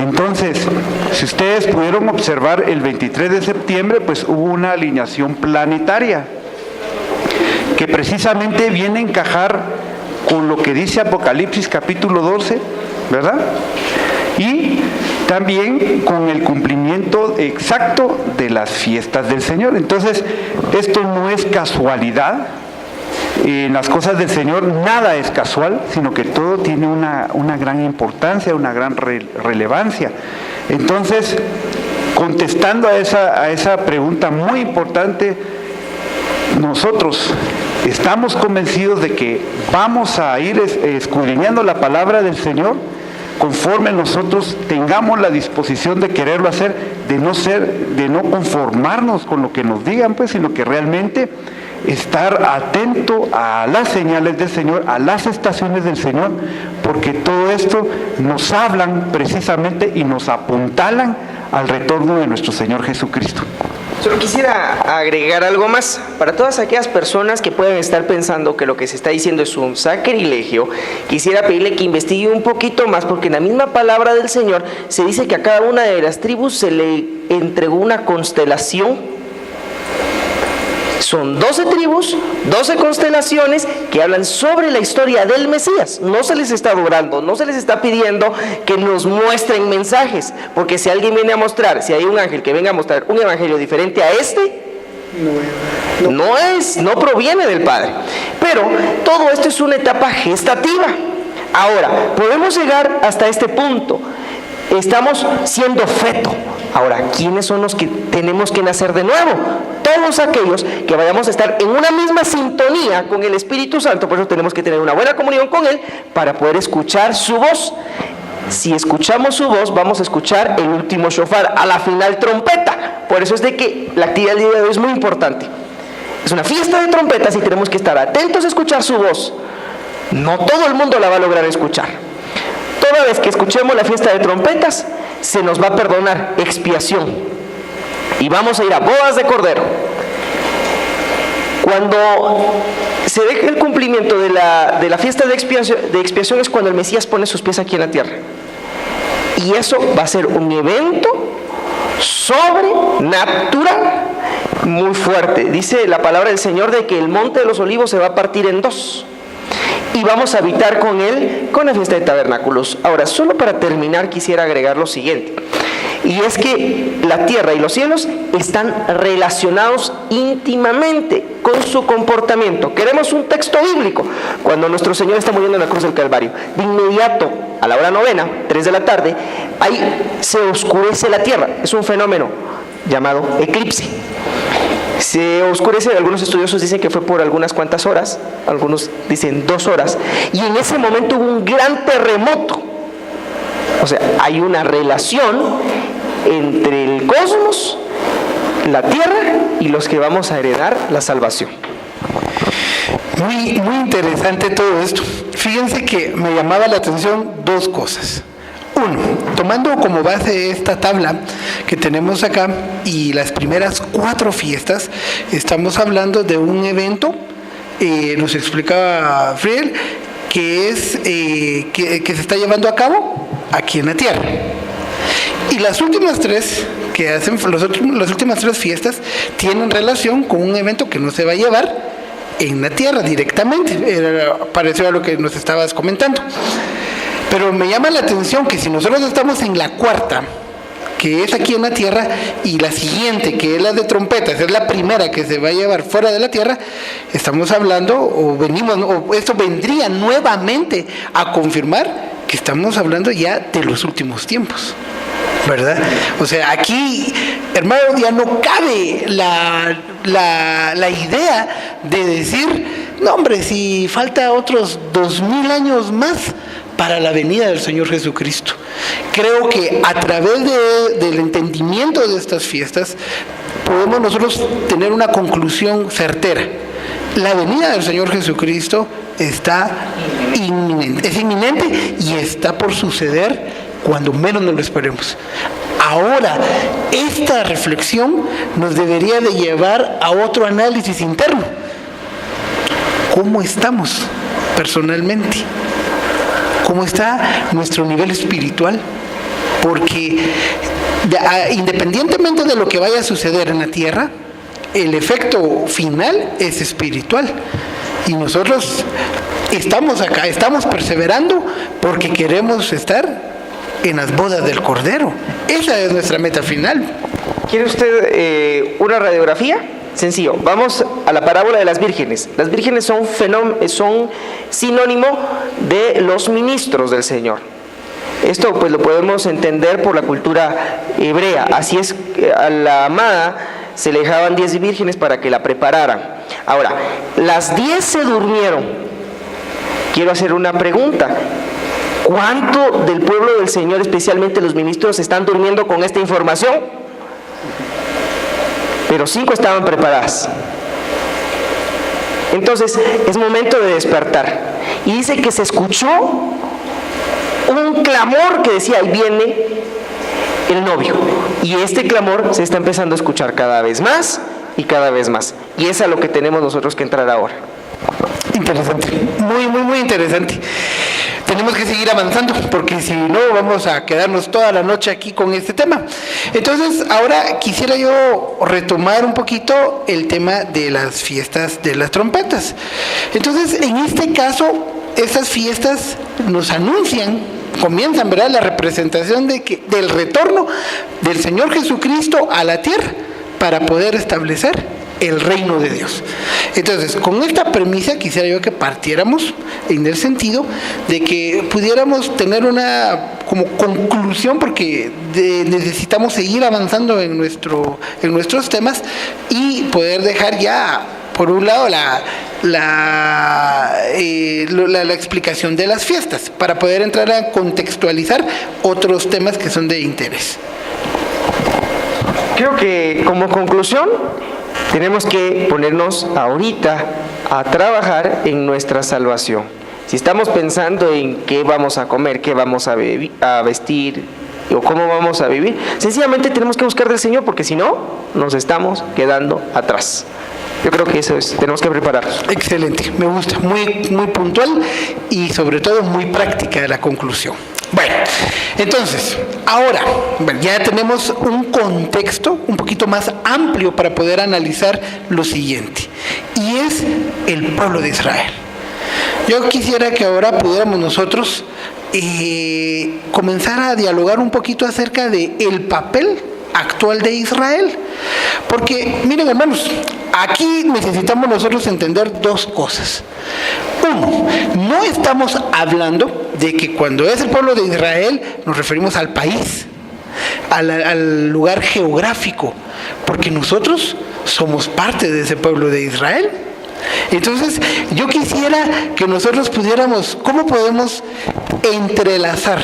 Entonces, si ustedes pudieron observar, el 23 de septiembre, pues hubo una alineación planetaria que precisamente viene a encajar con lo que dice Apocalipsis capítulo 12, ¿verdad? Y también con el cumplimiento exacto de las fiestas del Señor. Entonces, esto no es casualidad. En las cosas del Señor nada es casual, sino que todo tiene una gran importancia, una gran relevancia. Entonces, contestando a esa pregunta muy importante, nosotros estamos convencidos de que vamos a ir escudriñando la palabra del Señor conforme nosotros tengamos la disposición de quererlo hacer, de no conformarnos con lo que nos digan, pues, sino que realmente estar atento a las señales del Señor, a las estaciones del Señor, porque todo esto nos hablan precisamente y nos apuntalan al retorno de nuestro Señor Jesucristo. Solo quisiera agregar algo más. Para todas aquellas personas que pueden estar pensando que lo que se está diciendo es un sacrilegio, quisiera pedirle que investigue un poquito más, porque en la misma palabra del Señor se dice que a cada una de las tribus se le entregó una constelación. Son 12 tribus, 12 constelaciones que hablan sobre la historia del Mesías. No se les está adorando, no se les está pidiendo que nos muestren mensajes, porque si alguien viene a mostrar, si hay un ángel que venga a mostrar un evangelio diferente a este, no proviene del Padre. Pero todo esto es una etapa gestativa. Ahora, podemos llegar hasta este punto. Estamos siendo feto. Ahora, ¿quiénes son los que tenemos que nacer de nuevo? Todos aquellos que vayamos a estar en una misma sintonía con el Espíritu Santo. Por eso tenemos que tener una buena comunión con Él para poder escuchar su voz. Si escuchamos su voz, vamos a escuchar el último shofar, a la final trompeta. Por eso es de que la actividad del día de hoy es muy importante. Es una fiesta de trompetas y tenemos que estar atentos a escuchar su voz. No todo el mundo la va a lograr escuchar. Toda vez que escuchemos la fiesta de trompetas, se nos va a perdonar expiación. Y vamos a ir a bodas de Cordero. Cuando se deje el cumplimiento de la fiesta de expiación es cuando el Mesías pone sus pies aquí en la tierra. Y eso va a ser un evento sobrenatural muy fuerte. Dice la palabra del Señor de que el monte de los olivos se va a partir en dos. Y vamos a habitar con Él con la fiesta de tabernáculos. Ahora, solo para terminar quisiera agregar lo siguiente. Y es que la tierra y los cielos están relacionados íntimamente con su comportamiento. Queremos un texto bíblico. Cuando nuestro Señor está muriendo en la cruz del Calvario, de inmediato, a la hora novena, 3 de la tarde, ahí se oscurece la tierra. Es un fenómeno llamado eclipse. Se oscurece, algunos estudiosos dicen que fue por algunas cuantas horas, algunos dicen 2 horas, y en ese momento hubo un gran terremoto. O sea, hay una relación entre el cosmos, la tierra y los que vamos a heredar la salvación. Muy interesante todo esto. Fíjense que me llamaba la atención 2 cosas. Uno, tomando como base esta tabla que tenemos acá y las primeras 4 fiestas, estamos hablando de un evento, nos explicaba Friel, que se está llevando a cabo aquí en la tierra. Y las últimas 3 que hacen, las últimas 3 fiestas tienen relación con un evento que no se va a llevar en la tierra directamente. Pareció a lo que nos estabas comentando. Pero me llama la atención que si nosotros estamos en la 4ª, que es aquí en la tierra, y la siguiente, que es la de trompetas, es la primera que se va a llevar fuera de la tierra, estamos hablando, o esto vendría nuevamente a confirmar que estamos hablando ya de los últimos tiempos, ¿verdad? O sea, aquí, hermano, ya no cabe la idea de decir, no hombre, si falta otros 2000 años más para la venida del Señor Jesucristo. Creo que a través del entendimiento de estas fiestas podemos nosotros tener una conclusión certera. La venida del Señor Jesucristo está inminente, es inminente y está por suceder cuando menos nos lo esperemos. Ahora, esta reflexión nos debería de llevar a otro análisis interno. ¿Cómo estamos personalmente? ¿Cómo está nuestro nivel espiritual? Porque independientemente de lo que vaya a suceder en la tierra, el efecto final es espiritual. Y nosotros estamos acá, estamos perseverando porque queremos estar en las bodas del Cordero. Esa es nuestra meta final. ¿Quiere usted una radiografía? Sencillo, vamos a la parábola de las vírgenes. Las vírgenes son sinónimo de los ministros del Señor. Esto pues lo podemos entender por la cultura hebrea. Así es, a la amada se le dejaban 10 vírgenes para que la prepararan. Ahora, las 10 se durmieron. Quiero hacer una pregunta. ¿Cuánto del pueblo del Señor, especialmente los ministros, están durmiendo con esta información? Pero 5 estaban preparadas. Entonces, es momento de despertar. Y dice que se escuchó un clamor que decía, ahí viene el novio. Y este clamor se está empezando a escuchar cada vez más y cada vez más. Y es a lo que tenemos nosotros que entrar ahora. Interesante, muy interesante. Tenemos que seguir avanzando porque si no vamos a quedarnos toda la noche aquí con este tema. Entonces, ahora quisiera yo retomar un poquito el tema de las fiestas de las trompetas. Entonces, en este caso, estas fiestas nos anuncian, comienzan, ¿verdad?, la representación del retorno del Señor Jesucristo a la tierra para poder establecer el reino de Dios. Entonces, con esta premisa quisiera yo que partiéramos en el sentido de que pudiéramos tener una como conclusión, porque necesitamos seguir avanzando en nuestros temas y poder dejar ya, por un lado, la explicación de las fiestas, para poder entrar a contextualizar otros temas que son de interés. Creo que como conclusión tenemos que ponernos ahorita a trabajar en nuestra salvación. Si estamos pensando en qué vamos a comer, qué vamos a vestir o cómo vamos a vivir, sencillamente tenemos que buscar del Señor, porque si no, nos estamos quedando atrás. Yo creo que eso es, tenemos que prepararnos. Excelente, me gusta, muy puntual y sobre todo muy práctica la conclusión. Bueno, entonces, ahora ya tenemos un contexto un poquito más amplio para poder analizar lo siguiente, y es el pueblo de Israel. Yo quisiera que ahora pudiéramos nosotros comenzar a dialogar un poquito acerca del papel actual de Israel, porque miren, hermanos, aquí necesitamos nosotros entender dos cosas. Uno, no estamos hablando de que cuando es el pueblo de Israel nos referimos al país, al lugar geográfico, porque nosotros somos parte de ese pueblo de Israel. Entonces, yo quisiera que nosotros pudiéramos, ¿cómo podemos entrelazar?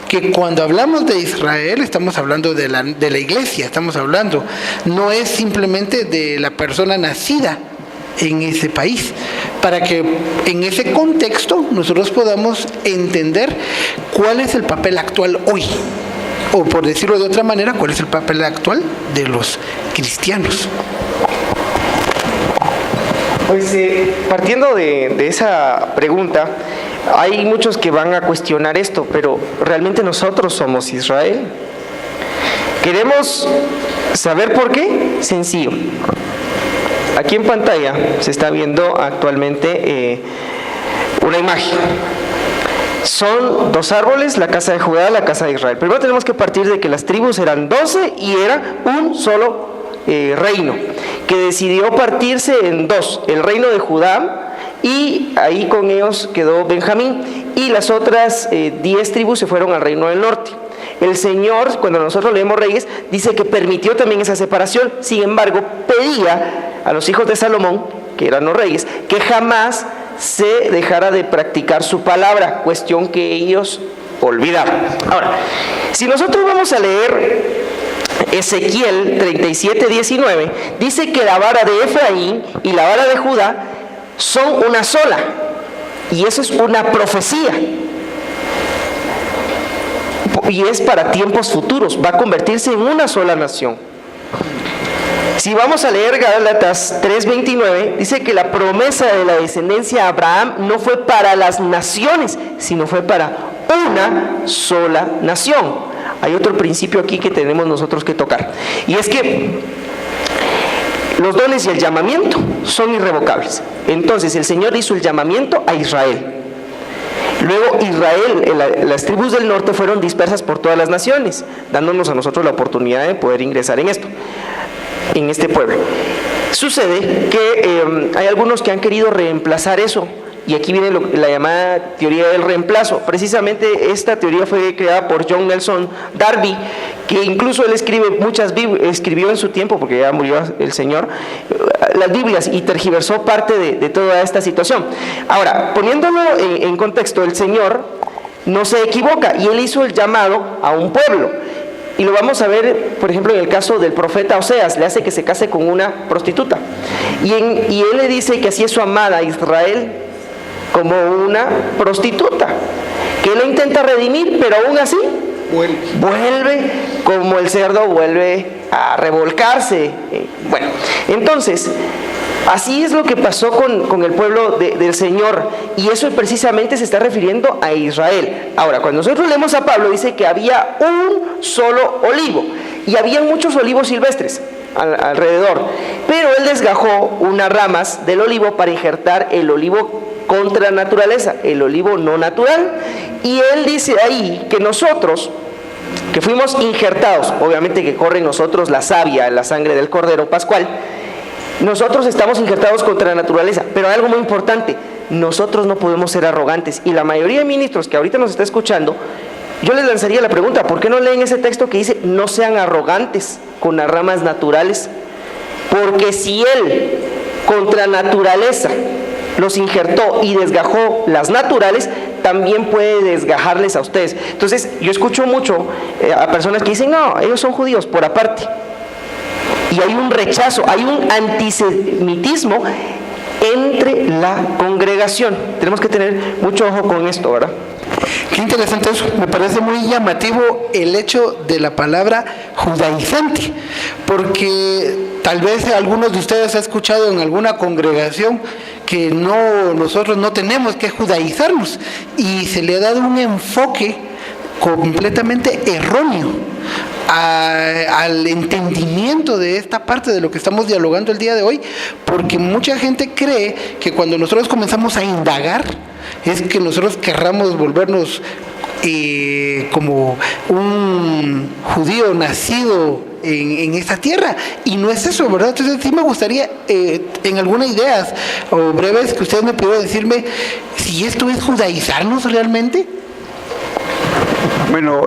Que cuando hablamos de Israel estamos hablando de la iglesia, estamos hablando, no es simplemente de la persona nacida en ese país, para que en ese contexto nosotros podamos entender cuál es el papel actual hoy, o por decirlo de otra manera, cuál es el papel actual de los cristianos. Pues partiendo de esa pregunta, hay muchos que van a cuestionar esto, pero realmente nosotros somos Israel. ¿Queremos saber por qué? Sencillo. Aquí en pantalla se está viendo actualmente una imagen. Son 2 árboles, la casa de Judá, la casa de Israel. Primero tenemos que partir de que las tribus eran 12 y era un solo reino, que decidió partirse en 2, el reino de Judá, y ahí con ellos quedó Benjamín, y las otras 10 tribus se fueron al reino del norte. El Señor, cuando nosotros leemos Reyes, dice que permitió también esa separación. Sin embargo, pedía a los hijos de Salomón, que eran los reyes, que jamás se dejara de practicar su palabra, cuestión que ellos olvidaron. Ahora, si nosotros vamos a leer Ezequiel 37:19, dice que la vara de Efraín y la vara de Judá son una sola, y eso es una profecía, y es para tiempos futuros, va a convertirse en una sola nación. Si vamos a leer Gálatas 3:29, dice que la promesa de la descendencia de Abraham no fue para las naciones, sino fue para una sola nación. Hay otro principio aquí que tenemos nosotros que tocar, y es que los dones y el llamamiento son irrevocables. Entonces el Señor hizo el llamamiento a Israel. Luego Israel, las tribus del norte fueron dispersas por todas las naciones, dándonos a nosotros la oportunidad de poder ingresar en este pueblo. Sucede que hay algunos que han querido reemplazar eso, y aquí viene la llamada teoría del reemplazo. Precisamente esta teoría fue creada por John Nelson Darby, que incluso él escribió en su tiempo, porque ya murió el Señor, las Biblias, y tergiversó parte de toda esta situación. Ahora, poniéndolo en contexto, el Señor no se equivoca, y él hizo el llamado a un pueblo. Y lo vamos a ver, por ejemplo, en el caso del profeta Oseas, le hace que se case con una prostituta. Y él le dice que así es su amada Israel, como una prostituta, que él lo intenta redimir, pero aún así vuelve como el cerdo vuelve a revolcarse. Bueno, entonces, así es lo que pasó con el pueblo del Señor, y eso precisamente se está refiriendo a Israel. Ahora, cuando nosotros leemos a Pablo, dice que había un solo olivo, y había muchos olivos silvestres alrededor, pero él desgajó unas ramas del olivo para injertar el olivo contra naturaleza, el olivo no natural, y él dice ahí que nosotros, que fuimos injertados, obviamente que corre en nosotros la savia, la sangre del Cordero Pascual, nosotros estamos injertados contra la naturaleza, pero hay algo muy importante, nosotros no podemos ser arrogantes, y la mayoría de ministros que ahorita nos está escuchando, yo les lanzaría la pregunta, ¿por qué no leen ese texto que dice, no sean arrogantes con las ramas naturales? Porque si él, contra naturaleza, los injertó y desgajó las naturales, también puede desgajarles a ustedes. Entonces, yo escucho mucho a personas que dicen, no, ellos son judíos por aparte. Y hay un rechazo, hay un antisemitismo entre la congregación. Tenemos que tener mucho ojo con esto, ¿verdad? Qué interesante eso. Me parece muy llamativo el hecho de la palabra judaizante, porque tal vez algunos de ustedes han escuchado en alguna congregación que nosotros no tenemos que judaizarnos, y se le ha dado un enfoque completamente erróneo al entendimiento de esta parte de lo que estamos dialogando el día de hoy, porque mucha gente cree que cuando nosotros comenzamos a indagar es que nosotros querramos volvernos como un judío nacido en esta tierra, y no es eso, ¿verdad? Entonces sí me gustaría en algunas ideas o breves que ustedes me pudieran decirme si esto es judaizarnos realmente. Bueno,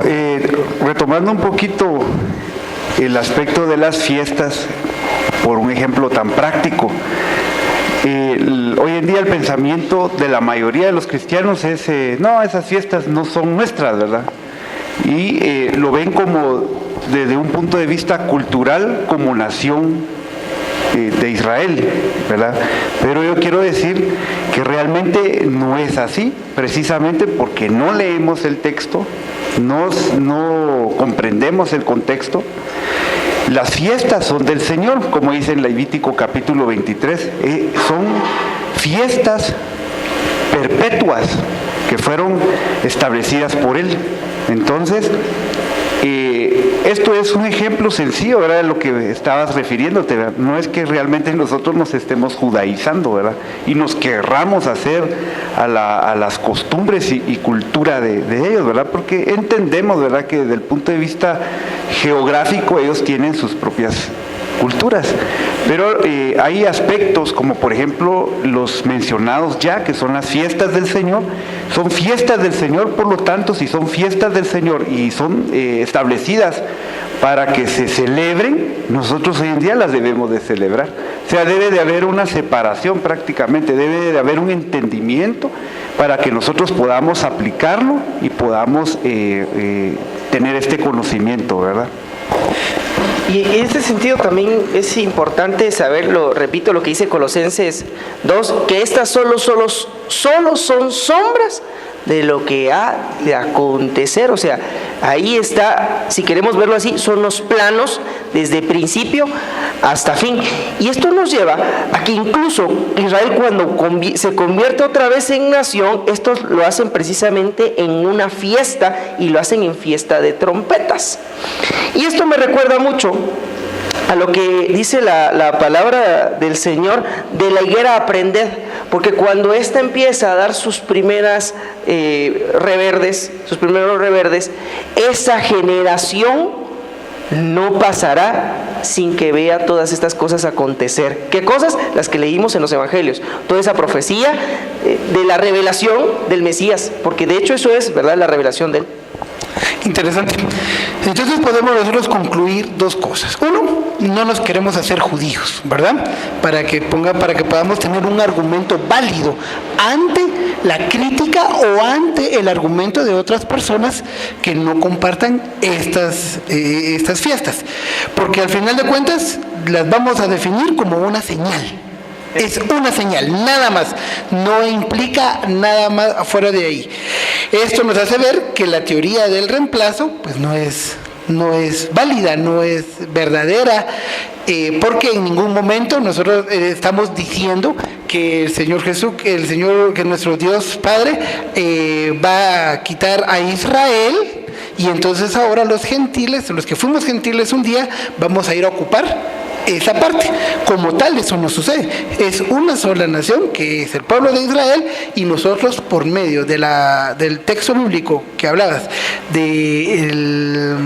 retomando un poquito el aspecto de las fiestas, por un ejemplo tan práctico, hoy en día el pensamiento de la mayoría de los cristianos es, no, esas fiestas no son nuestras, ¿verdad? Y lo ven como desde un punto de vista cultural, como nación de Israel, ¿verdad? Pero yo quiero decir que realmente no es así, precisamente porque no leemos el texto, no comprendemos el contexto. Las fiestas son del Señor, como dice en Levítico capítulo 23, son fiestas perpetuas que fueron establecidas por Él. Entonces, esto es un ejemplo sencillo, ¿verdad?, de lo que estabas refiriéndote, ¿verdad? No es que realmente nosotros nos estemos judaizando, ¿verdad?, y nos querramos hacer a las costumbres y cultura de ellos, ¿verdad?, porque entendemos, ¿verdad?, que desde el punto de vista geográfico ellos tienen sus propias culturas, pero hay aspectos como por ejemplo los mencionados ya, que son las fiestas del Señor. Son fiestas del Señor, por lo tanto, si son fiestas del Señor y son establecidas para que se celebren, nosotros hoy en día las debemos de celebrar. O sea, debe de haber una separación prácticamente, debe de haber un entendimiento para que nosotros podamos aplicarlo y podamos tener este conocimiento, ¿verdad? Y en ese sentido también es importante saberlo, repito lo que dice Colosenses 2, que estas solo son sombras de lo que ha de acontecer. O sea, ahí está, si queremos verlo así, son los planos desde principio hasta fin. Y esto nos lleva a que incluso Israel, cuando se convierte otra vez en nación, estos lo hacen precisamente en una fiesta, y lo hacen en fiesta de trompetas. Y esto me recuerda mucho a lo que dice la palabra del Señor de la higuera aprended, porque cuando ésta empieza a dar sus primeros reverdes, esa generación no pasará sin que vea todas estas cosas acontecer. ¿Qué cosas? Las que leímos en los evangelios, toda esa profecía de la revelación del Mesías, porque de hecho eso es, ¿verdad?, la revelación de él. Interesante. Entonces podemos nosotros concluir dos cosas. Uno, no nos queremos hacer judíos, ¿verdad? Para que podamos tener un argumento válido ante la crítica o ante el argumento de otras personas que no compartan estas fiestas. Porque al final de cuentas las vamos a definir como una señal. Es una señal, nada más, no implica nada más fuera de ahí. Esto nos hace ver que la teoría del reemplazo pues no es válida, no es verdadera, porque en ningún momento nosotros estamos diciendo que el Señor Jesús, que nuestro Dios Padre va a quitar a Israel y entonces ahora los gentiles, los que fuimos gentiles un día, vamos a ir a ocupar esa parte. Como tal, eso no sucede. Es una sola nación, que es el pueblo de Israel, y nosotros, por medio del texto bíblico que hablabas del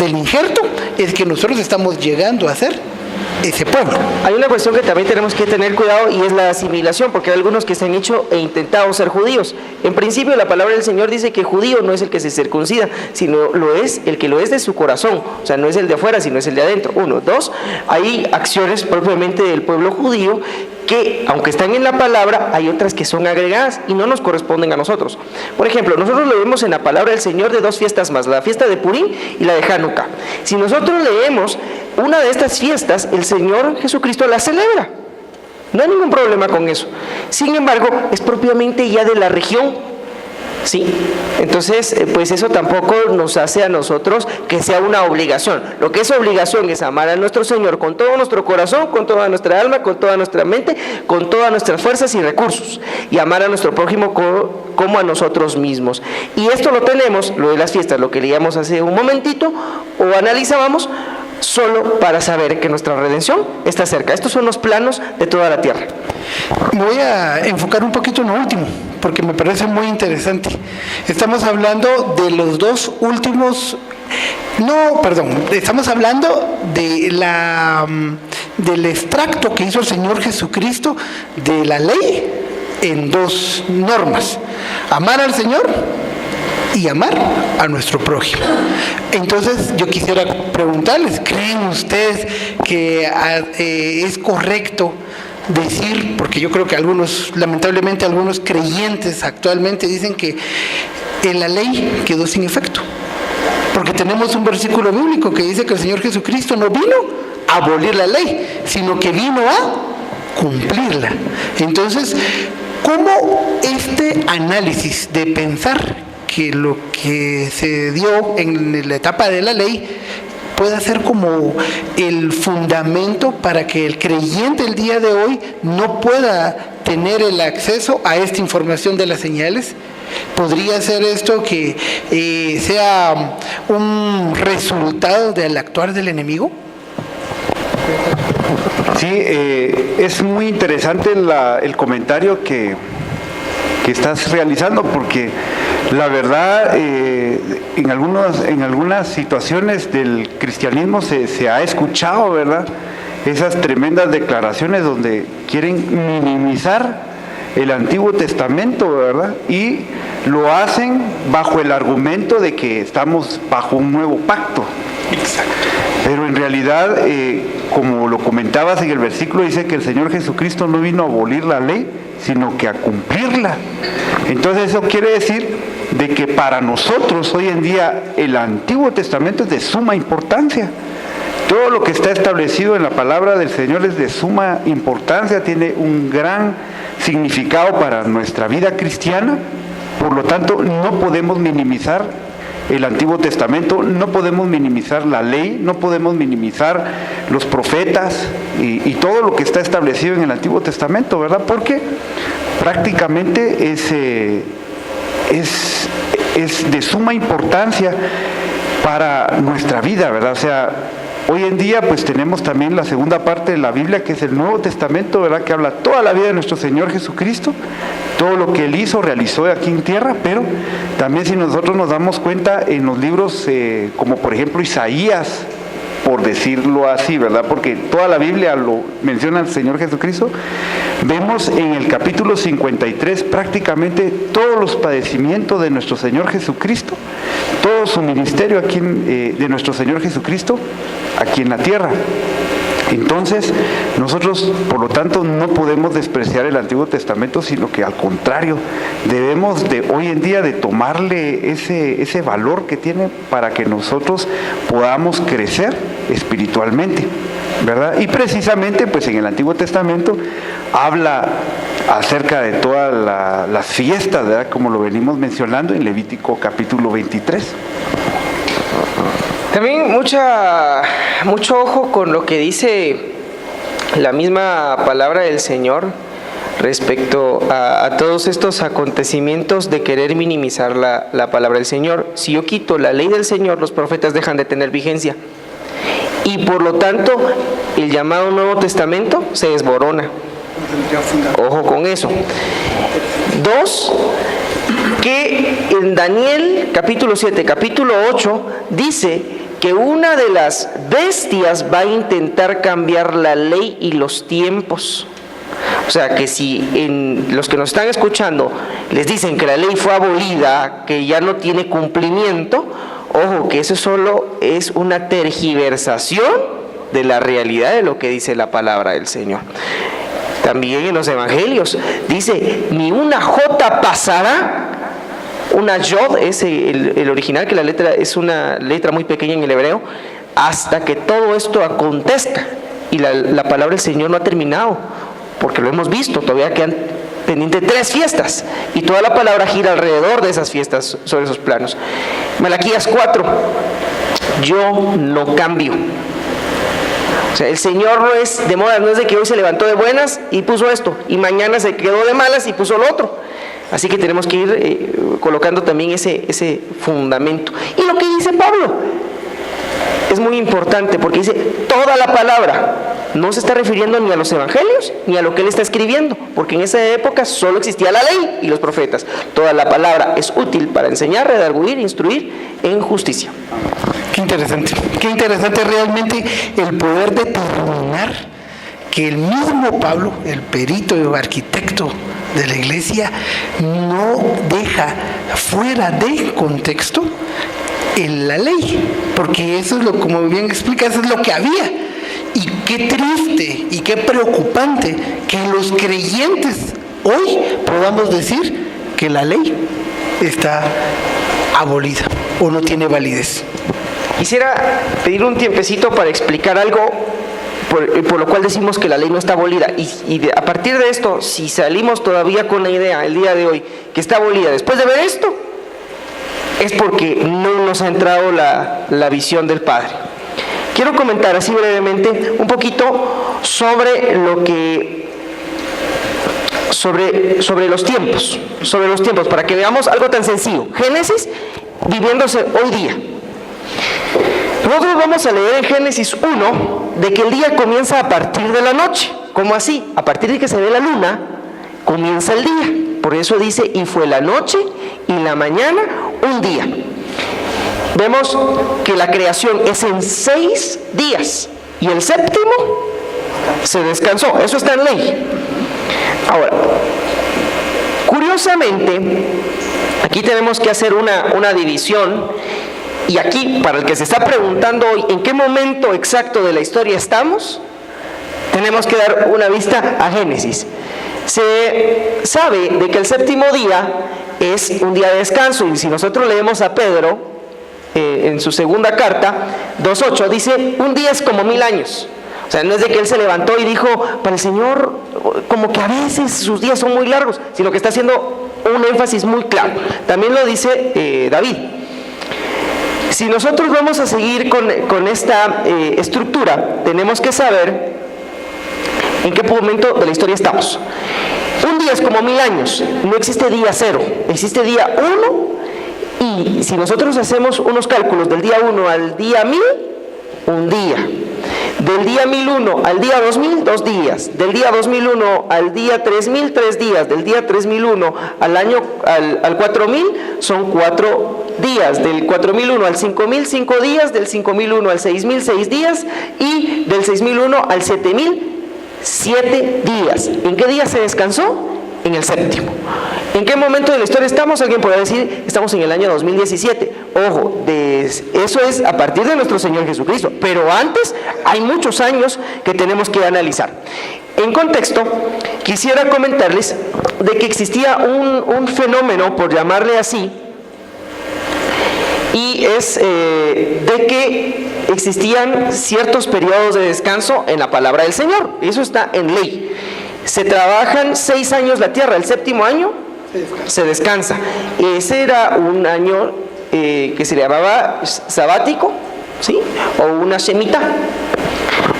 injerto, es que nosotros estamos llegando a ser ese pueblo. Hay una cuestión que también tenemos que tener cuidado, y es la asimilación, porque hay algunos que se han hecho e intentado ser judíos. En principio, la palabra del Señor dice que judío no es el que se circuncida, sino lo es el que lo es de su corazón. O sea, no es el de afuera, sino es el de adentro. Uno. Dos, hay acciones propiamente del pueblo judío que, aunque están en la palabra, hay otras que son agregadas y no nos corresponden a nosotros. Por ejemplo, nosotros leemos en la palabra del Señor de dos fiestas más, la fiesta de Purim y la de Hanukkah. Si nosotros leemos una de estas fiestas, el Señor Jesucristo la celebra. No hay ningún problema con eso. Sin embargo, es propiamente ya de la región. Sí, entonces pues eso tampoco nos hace a nosotros que sea una obligación. Lo que es obligación es amar a nuestro Señor con todo nuestro corazón, con toda nuestra alma, con toda nuestra mente, con todas nuestras fuerzas y recursos, y amar a nuestro prójimo como a nosotros mismos. Y esto lo tenemos, lo de las fiestas, lo que leíamos hace un momentito o analizábamos, solo para saber que nuestra redención está cerca. Estos son los planos de toda la tierra. Voy a enfocar un poquito en lo último, porque me parece muy interesante. Estamos hablando de los dos últimos... estamos hablando del extracto que hizo el Señor Jesucristo de la ley en dos normas: amar al Señor y amar a nuestro prójimo. Entonces yo quisiera preguntarles, ¿creen ustedes que es correcto decir, porque yo creo que lamentablemente algunos creyentes actualmente dicen que la ley quedó sin efecto? Porque tenemos un versículo bíblico que dice que el Señor Jesucristo no vino a abolir la ley, sino que vino a cumplirla. Entonces, ¿cómo este análisis de pensar que lo que se dio en la etapa de la ley pueda ser como el fundamento para que el creyente el día de hoy no pueda tener el acceso a esta información de las señales? ¿Podría ser esto que sea un resultado del actuar del enemigo? Sí, es muy interesante el comentario que estás realizando, porque la verdad en algunas situaciones del cristianismo se ha escuchado, ¿verdad?, esas tremendas declaraciones donde quieren minimizar el Antiguo Testamento, ¿verdad?, y lo hacen bajo el argumento de que estamos bajo un nuevo pacto. Exacto. Pero en realidad, como lo comentabas en el versículo, dice que el Señor Jesucristo no vino a abolir la ley, sino que a cumplirla. Entonces eso quiere decir de que para nosotros hoy en día el Antiguo Testamento es de suma importancia. Todo lo que está establecido en la palabra del Señor es de suma importancia, tiene un gran significado para nuestra vida cristiana. Por lo tanto, no podemos minimizar el Antiguo Testamento, no podemos minimizar la ley, no podemos minimizar los profetas y todo lo que está establecido en el Antiguo Testamento, ¿verdad? Porque prácticamente es de suma importancia para nuestra vida, ¿verdad? O sea, hoy en día pues tenemos también la segunda parte de la Biblia, que es el Nuevo Testamento, ¿verdad?, que habla toda la vida de nuestro Señor Jesucristo, todo lo que Él realizó aquí en tierra. Pero también, si nosotros nos damos cuenta, en los libros como por ejemplo Isaías, por decirlo así, ¿verdad? Porque toda la Biblia lo menciona el Señor Jesucristo. Vemos en el capítulo 53 prácticamente todos los padecimientos de nuestro Señor Jesucristo, todo su ministerio aquí de nuestro Señor Jesucristo aquí en la tierra. Entonces, nosotros, por lo tanto, no podemos despreciar el Antiguo Testamento, sino que al contrario, debemos de hoy en día de tomarle ese valor que tiene para que nosotros podamos crecer espiritualmente, ¿verdad? Y precisamente, pues en el Antiguo Testamento habla acerca de todas las fiestas, ¿verdad? Como lo venimos mencionando en Levítico capítulo 23. También mucho ojo con lo que dice la misma palabra del Señor respecto a todos estos acontecimientos de querer minimizar la palabra del Señor. Si yo quito la ley del Señor, los profetas dejan de tener vigencia. Y por lo tanto, el llamado Nuevo Testamento se desborona. Ojo con eso. 2, que en Daniel capítulo 7, capítulo 8, dice que una de las bestias va a intentar cambiar la ley y los tiempos. O sea, que si los que nos están escuchando les dicen que la ley fue abolida, que ya no tiene cumplimiento, ojo, que eso solo es una tergiversación de la realidad de lo que dice la palabra del Señor. También en los evangelios dice, ni una jota pasará. Una yod es el original, que la letra es una letra muy pequeña en el hebreo, hasta que todo esto acontezca. Y la palabra del Señor no ha terminado, porque lo hemos visto, todavía quedan pendientes 3 fiestas, y toda la palabra gira alrededor de esas fiestas, sobre esos planos. Malaquías 4, yo no cambio. O sea, el Señor no es de moda, no es de que hoy se levantó de buenas y puso esto, y mañana se quedó de malas y puso lo otro. Así que tenemos que ir colocando también ese fundamento. Y lo que dice Pablo es muy importante, porque dice toda la palabra. No se está refiriendo ni a los evangelios ni a lo que él está escribiendo, porque en esa época solo existía la ley y los profetas. Toda la palabra es útil para enseñar, redarguir, instruir en justicia. Qué interesante realmente el poder determinar que el mismo Pablo, el perito y arquitecto de la iglesia, no deja fuera de contexto en la ley, porque eso es como bien explicas, es lo que había. Y qué triste y qué preocupante que los creyentes hoy podamos decir que la ley está abolida o no tiene validez. Quisiera pedir un tiempecito para explicar algo por lo cual decimos que la ley no está abolida. A partir de esto, si salimos todavía con la idea el día de hoy que está abolida después de ver esto, es porque no nos ha entrado la visión del Padre. Quiero comentar así brevemente un poquito sobre los tiempos, para que veamos algo tan sencillo. Génesis viviéndose hoy día. Nosotros vamos a leer en Génesis 1 de que el día comienza a partir de la noche. ¿Cómo así? A partir de que se ve la luna, comienza el día. Por eso dice, y fue la noche y la mañana un día. Vemos que la creación es en 6 días y el séptimo se descansó. Eso está en ley. Ahora, curiosamente, aquí tenemos que hacer una división. Y aquí, para el que se está preguntando hoy en qué momento exacto de la historia estamos, tenemos que dar una vista a Génesis. Se sabe de que el séptimo día es un día de descanso, y si nosotros leemos a Pedro en su segunda carta, 2:8, dice, un día es como 1000 años. O sea, no es de que él se levantó y dijo, para el Señor, como que a veces sus días son muy largos, sino que está haciendo un énfasis muy claro. También lo dice David. Si nosotros vamos a seguir con esta estructura, tenemos que saber en qué momento de la historia estamos. Un día es como 1000 años, no existe día 0, existe día 1, y si nosotros hacemos unos cálculos del día 1 al día 1000, un día. Del día 1001 al día 2000, 2 días. Del día 2001 al día 3000, 3 días. Del día 3001 al 4000 son 4 días. Del 4001 al 5000, 5 días. Del 5001 al 6000, 6 días. Y del 6001 al 7000, 7 días. ¿En qué día se descansó? En el séptimo. ¿En qué momento de la historia estamos? Alguien podrá decir, estamos en el año 2017. Ojo, eso es a partir de nuestro Señor Jesucristo. Pero antes hay muchos años que tenemos que analizar. En contexto, quisiera comentarles de que existía un fenómeno, por llamarle así, y es de que existían ciertos periodos de descanso en la palabra del Señor. Eso está en ley. Se trabajan 6 años la tierra, el séptimo año se descansa. Ese era un año que se le llamaba sabático, ¿sí? O una shemitá.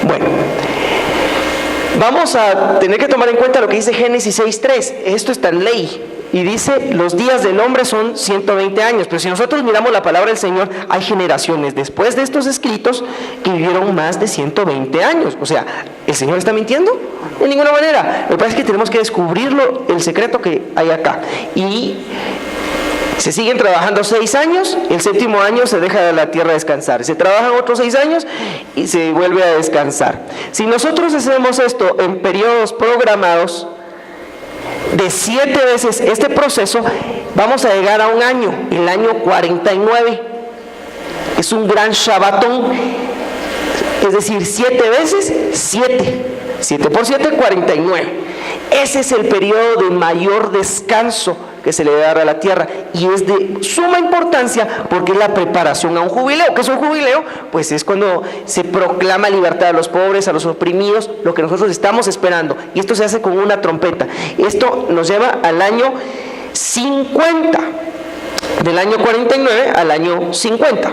Bueno, vamos a tener que tomar en cuenta lo que dice Génesis 6:3. Esto está en ley. Y dice, los días del hombre son 120 años. Pero si nosotros miramos la palabra del Señor, hay generaciones después de estos escritos que vivieron más de 120 años. O sea, ¿el Señor está mintiendo? De ninguna manera. Lo que pasa es que tenemos que descubrirlo, el secreto que hay acá. Y se siguen trabajando 6 años, el séptimo año se deja la tierra descansar. Se trabajan otros 6 años y se vuelve a descansar. Si nosotros hacemos esto en periodos programados, de 7 veces este proceso, vamos a llegar a un año, el año 49. Es un gran Shabbatón, es decir, 7 veces 7. 7 por 7, 49. Ese es el periodo de mayor descanso que se le debe dar a la tierra, y es de suma importancia porque es la preparación a un jubileo. ¿Qué es un jubileo? Pues es cuando se proclama libertad a los pobres, a los oprimidos, lo que nosotros estamos esperando, y esto se hace con una trompeta. Esto nos lleva al año 50, del año 49 al año 50.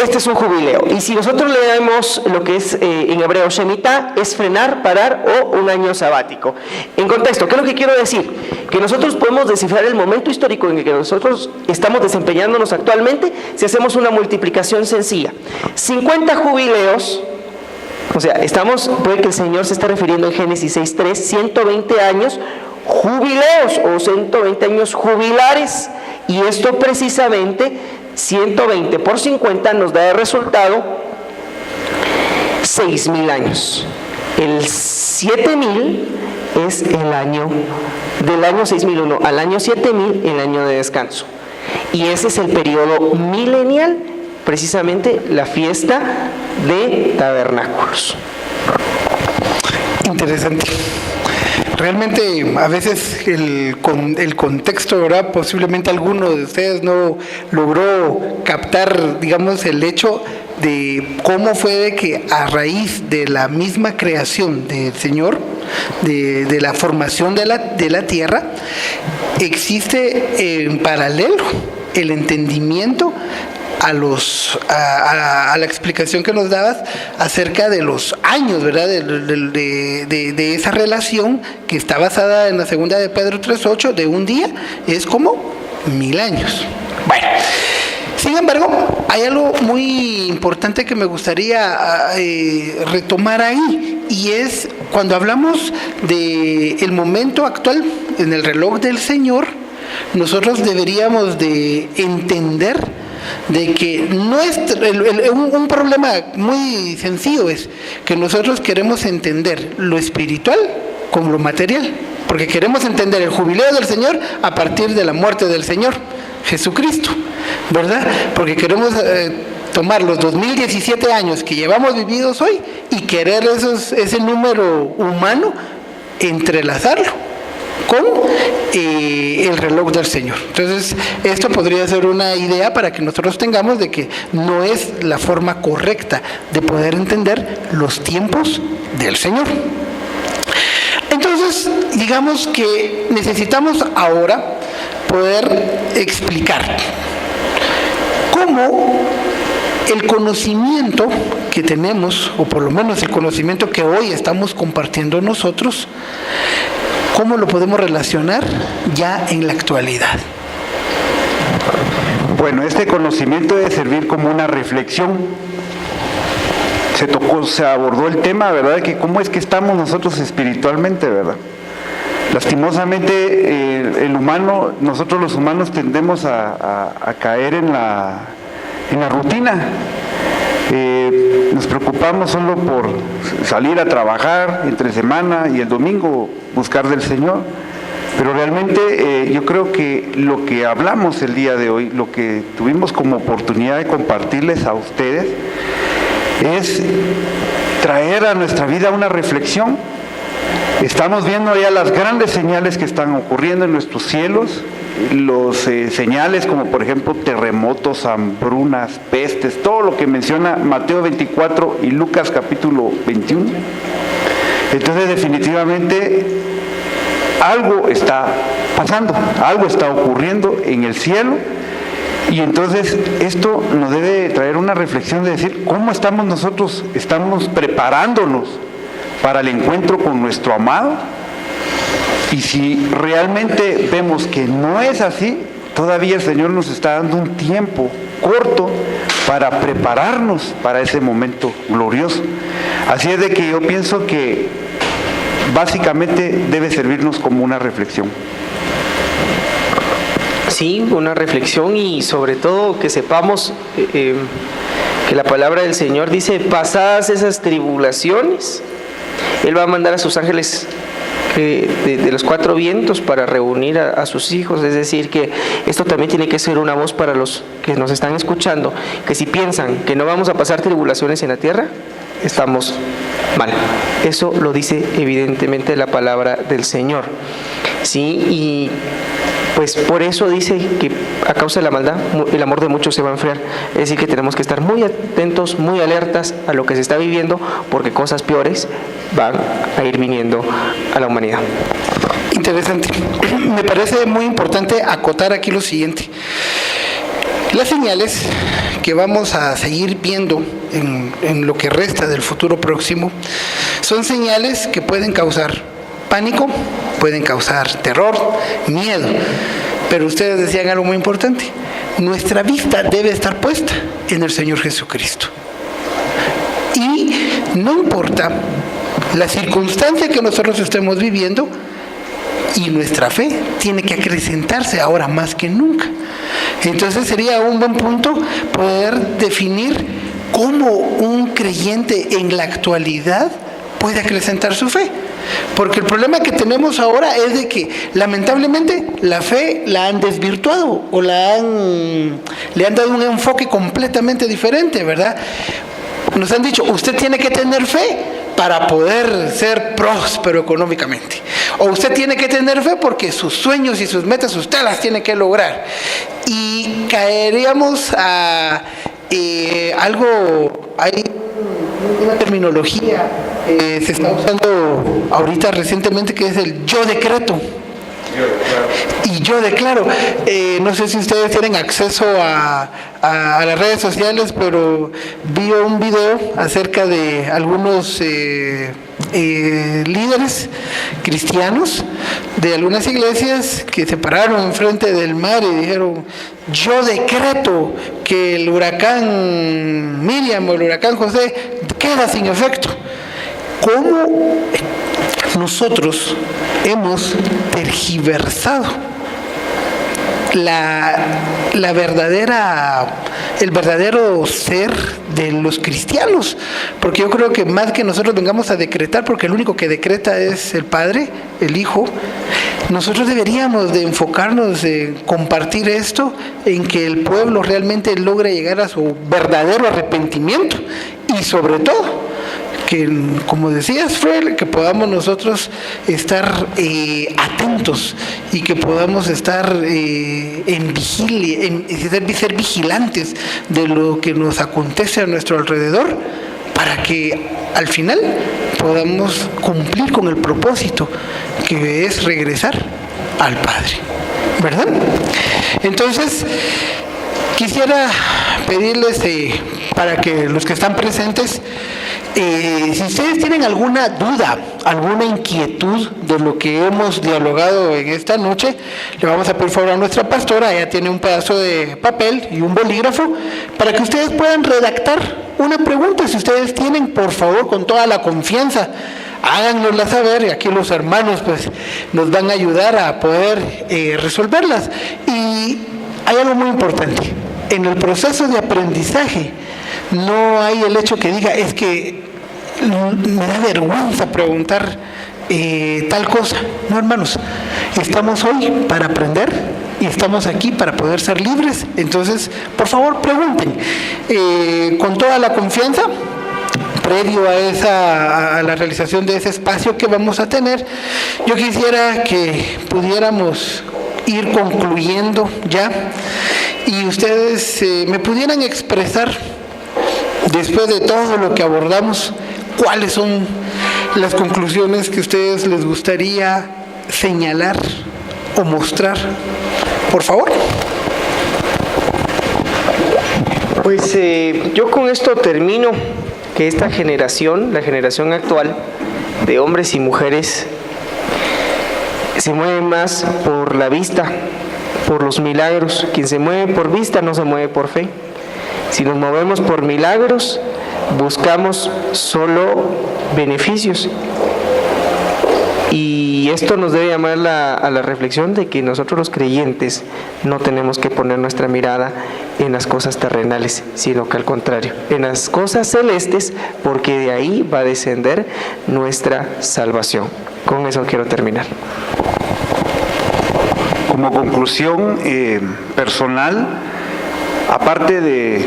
Este es un jubileo, y si nosotros leemos lo que es en hebreo Shemitah, es frenar, parar o un año sabático. En contexto, ¿qué es lo que quiero decir? Que nosotros podemos descifrar el momento histórico en el que nosotros estamos desempeñándonos actualmente si hacemos una multiplicación sencilla. 50 jubileos, o sea, puede que el Señor se está refiriendo en Génesis 6:3, 120 años jubileos o 120 años jubilares, y esto precisamente 120 por 50 nos da de resultado 6.000 años. El 7.000 es el año, del año 6001 al año 7.000, el año de descanso. Y ese es el periodo milenial, precisamente la fiesta de tabernáculos. Interesante. Realmente a veces el contexto, ¿verdad? Posiblemente alguno de ustedes no logró captar, digamos, el hecho de cómo fue de que a raíz de la misma creación del Señor, de la formación de la tierra, existe en paralelo el entendimiento a la explicación que nos dabas acerca de los años, ¿verdad? De esa relación que está basada en la segunda de Pedro 3:8, de un día es como 1000 años. Bueno, sin embargo, hay algo muy importante que me gustaría retomar ahí, y es cuando hablamos del momento actual en el reloj del Señor, nosotros deberíamos de entender de que no es un problema muy sencillo, es que nosotros queremos entender lo espiritual con lo material, porque queremos entender el jubileo del Señor a partir de la muerte del Señor Jesucristo, ¿verdad? Porque queremos tomar los 2017 años que llevamos vividos hoy y querer ese número humano, entrelazarlo con el reloj del Señor. Entonces, esto podría ser una idea para que nosotros tengamos de que no es la forma correcta de poder entender los tiempos del Señor. Entonces, digamos que necesitamos ahora poder explicar cómo el conocimiento que tenemos, o por lo menos el conocimiento que hoy estamos compartiendo nosotros, ¿cómo lo podemos relacionar ya en la actualidad? Bueno, este conocimiento debe servir como una reflexión se abordó el tema, ¿verdad?, que cómo es que estamos nosotros espiritualmente, ¿verdad? Lastimosamente, nosotros los humanos tendemos a caer en la rutina. Nos preocupamos solo por salir a trabajar entre semana y el domingo buscar del Señor. Pero realmente yo creo que lo que hablamos el día de hoy, lo que tuvimos como oportunidad de compartirles a ustedes, es traer a nuestra vida una reflexión. Estamos viendo ya las grandes señales que están ocurriendo en nuestros cielos, los señales como por ejemplo terremotos, hambrunas, pestes, todo lo que menciona Mateo 24 y Lucas capítulo 21. Entonces definitivamente algo está pasando, algo está ocurriendo en el cielo, y entonces esto nos debe traer una reflexión de decir, ¿cómo estamos nosotros? ¿Estamos preparándonos para el encuentro con nuestro amado? Y si realmente vemos que no es así, todavía el Señor nos está dando un tiempo corto para prepararnos para ese momento glorioso. Así es de que yo pienso que básicamente debe servirnos como una reflexión. Sí, una reflexión, y sobre todo que sepamos que la palabra del Señor dice, pasadas esas tribulaciones, Él va a mandar a sus ángeles de los cuatro vientos para reunir a sus hijos. Es decir, que esto también tiene que ser una voz para los que nos están escuchando, que si piensan que no vamos a pasar tribulaciones en la tierra, estamos mal. Eso lo dice evidentemente la palabra del Señor. Sí, y pues por eso dice que a causa de la maldad el amor de muchos se va a enfriar. Es decir, que tenemos que estar muy atentos, muy alertas a lo que se está viviendo, porque cosas peores van a ir viniendo a la humanidad. Interesante. Me parece muy importante acotar aquí lo siguiente. Las señales que vamos a seguir viendo en lo que resta del futuro próximo son señales que pueden causar pánico, pueden causar terror, miedo. Pero ustedes decían algo muy importante. Nuestra vista debe estar puesta en el Señor Jesucristo. Y no importa la circunstancia que nosotros estemos viviendo, y nuestra fe tiene que acrecentarse ahora más que nunca. Entonces sería un buen punto poder definir cómo un creyente en la actualidad puede acrecentar su fe. Porque el problema que tenemos ahora es de que lamentablemente la fe la han desvirtuado o le han dado un enfoque completamente diferente, ¿verdad? Nos han dicho, usted tiene que tener fe para poder ser próspero económicamente. O usted tiene que tener fe porque sus sueños y sus metas usted las tiene que lograr. Y caeríamos a algo, hay una terminología se está usando ahorita recientemente, que es el yo decreto. Y yo declaro, no sé si ustedes tienen acceso a las redes sociales, pero vi un video acerca de algunos líderes cristianos de algunas iglesias que se pararon enfrente del mar y dijeron, yo decreto que el huracán Miriam o el huracán José queda sin efecto. ¿Cómo nosotros hemos tergiversado el verdadero ser de los cristianos? Porque yo creo que más que nosotros vengamos a decretar, porque el único que decreta es el Padre, el Hijo, nosotros deberíamos de enfocarnos en compartir esto, en que el pueblo realmente logre llegar a su verdadero arrepentimiento, y sobre todo que, como decías, Fred, que podamos nosotros estar atentos y que podamos estar ser vigilantes de lo que nos acontece a nuestro alrededor, para que al final podamos cumplir con el propósito, que es regresar al Padre, ¿verdad? Entonces, quisiera pedirles para que los que están presentes, si ustedes tienen alguna duda, alguna inquietud de lo que hemos dialogado en esta noche, le vamos a pedir favor a nuestra pastora. Ella tiene un pedazo de papel y un bolígrafo para que ustedes puedan redactar una pregunta, si ustedes tienen, por favor, con toda la confianza, háganosla saber, y aquí los hermanos pues nos van a ayudar a poder resolverlas. Y hay algo muy importante, en el proceso de aprendizaje no hay el hecho que diga, es que me da vergüenza preguntar tal cosa. No, hermanos, estamos hoy para aprender y estamos aquí para poder ser libres. Entonces, por favor, pregunten con toda la confianza. Previo a la realización de ese espacio que vamos a tener, yo quisiera que pudiéramos ir concluyendo ya y ustedes me pudieran expresar, después de todo lo que abordamos, cuáles son las conclusiones que a ustedes les gustaría señalar o mostrar. Por favor. Pues yo con esto termino, que esta generación, la generación actual de hombres y mujeres, se mueve más por la vista, por los milagros. Quien se mueve por vista no se mueve por fe. Si nos movemos por milagros, buscamos solo beneficios. Y esto nos debe llamar a la reflexión de que nosotros los creyentes no tenemos que poner nuestra mirada en las cosas terrenales, sino que al contrario, en las cosas celestes, porque de ahí va a descender nuestra salvación. Con eso quiero terminar. Como conclusión personal, aparte de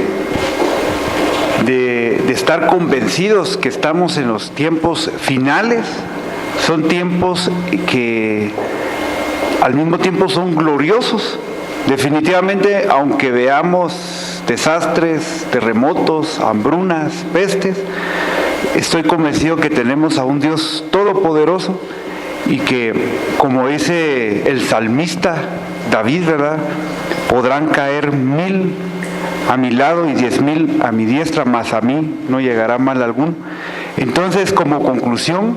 estar convencidos que estamos en los tiempos finales, son tiempos que al mismo tiempo son gloriosos. Definitivamente, aunque veamos desastres, terremotos, hambrunas, pestes, estoy convencido que tenemos a un Dios todopoderoso y que, como dice el salmista David, ¿verdad?, podrán caer 1000 a mi lado y 10,000 a mi diestra, mas a mí no llegará mal alguno. Entonces, como conclusión,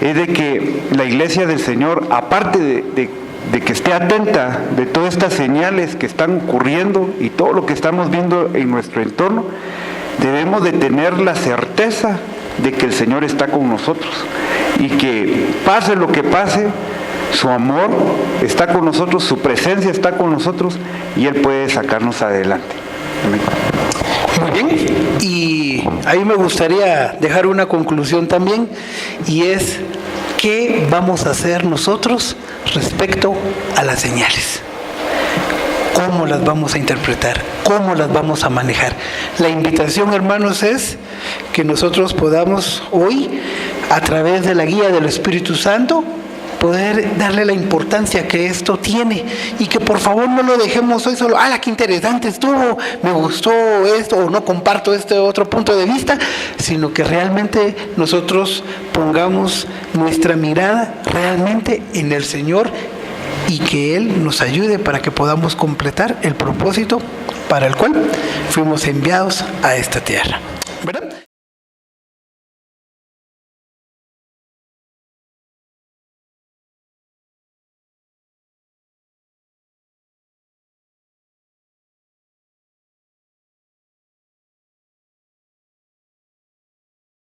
es de que la iglesia del Señor, aparte de que esté atenta de todas estas señales que están ocurriendo y todo lo que estamos viendo en nuestro entorno, debemos de tener la certeza de que el Señor está con nosotros y que pase lo que pase, su amor está con nosotros, su presencia está con nosotros y Él puede sacarnos adelante. Amén. Muy bien, y a mí me gustaría dejar una conclusión también, y es: ¿qué vamos a hacer nosotros respecto a las señales? ¿Cómo las vamos a interpretar? ¿Cómo las vamos a manejar? La invitación, hermanos, es que nosotros podamos hoy, a través de la guía del Espíritu Santo, poder darle la importancia que esto tiene, y que por favor no lo dejemos hoy solo, ¡ah, qué interesante estuvo! Me gustó esto, o no comparto este otro punto de vista, sino que realmente nosotros pongamos nuestra mirada realmente en el Señor y que Él nos ayude para que podamos completar el propósito para el cual fuimos enviados a esta tierra, ¿verdad?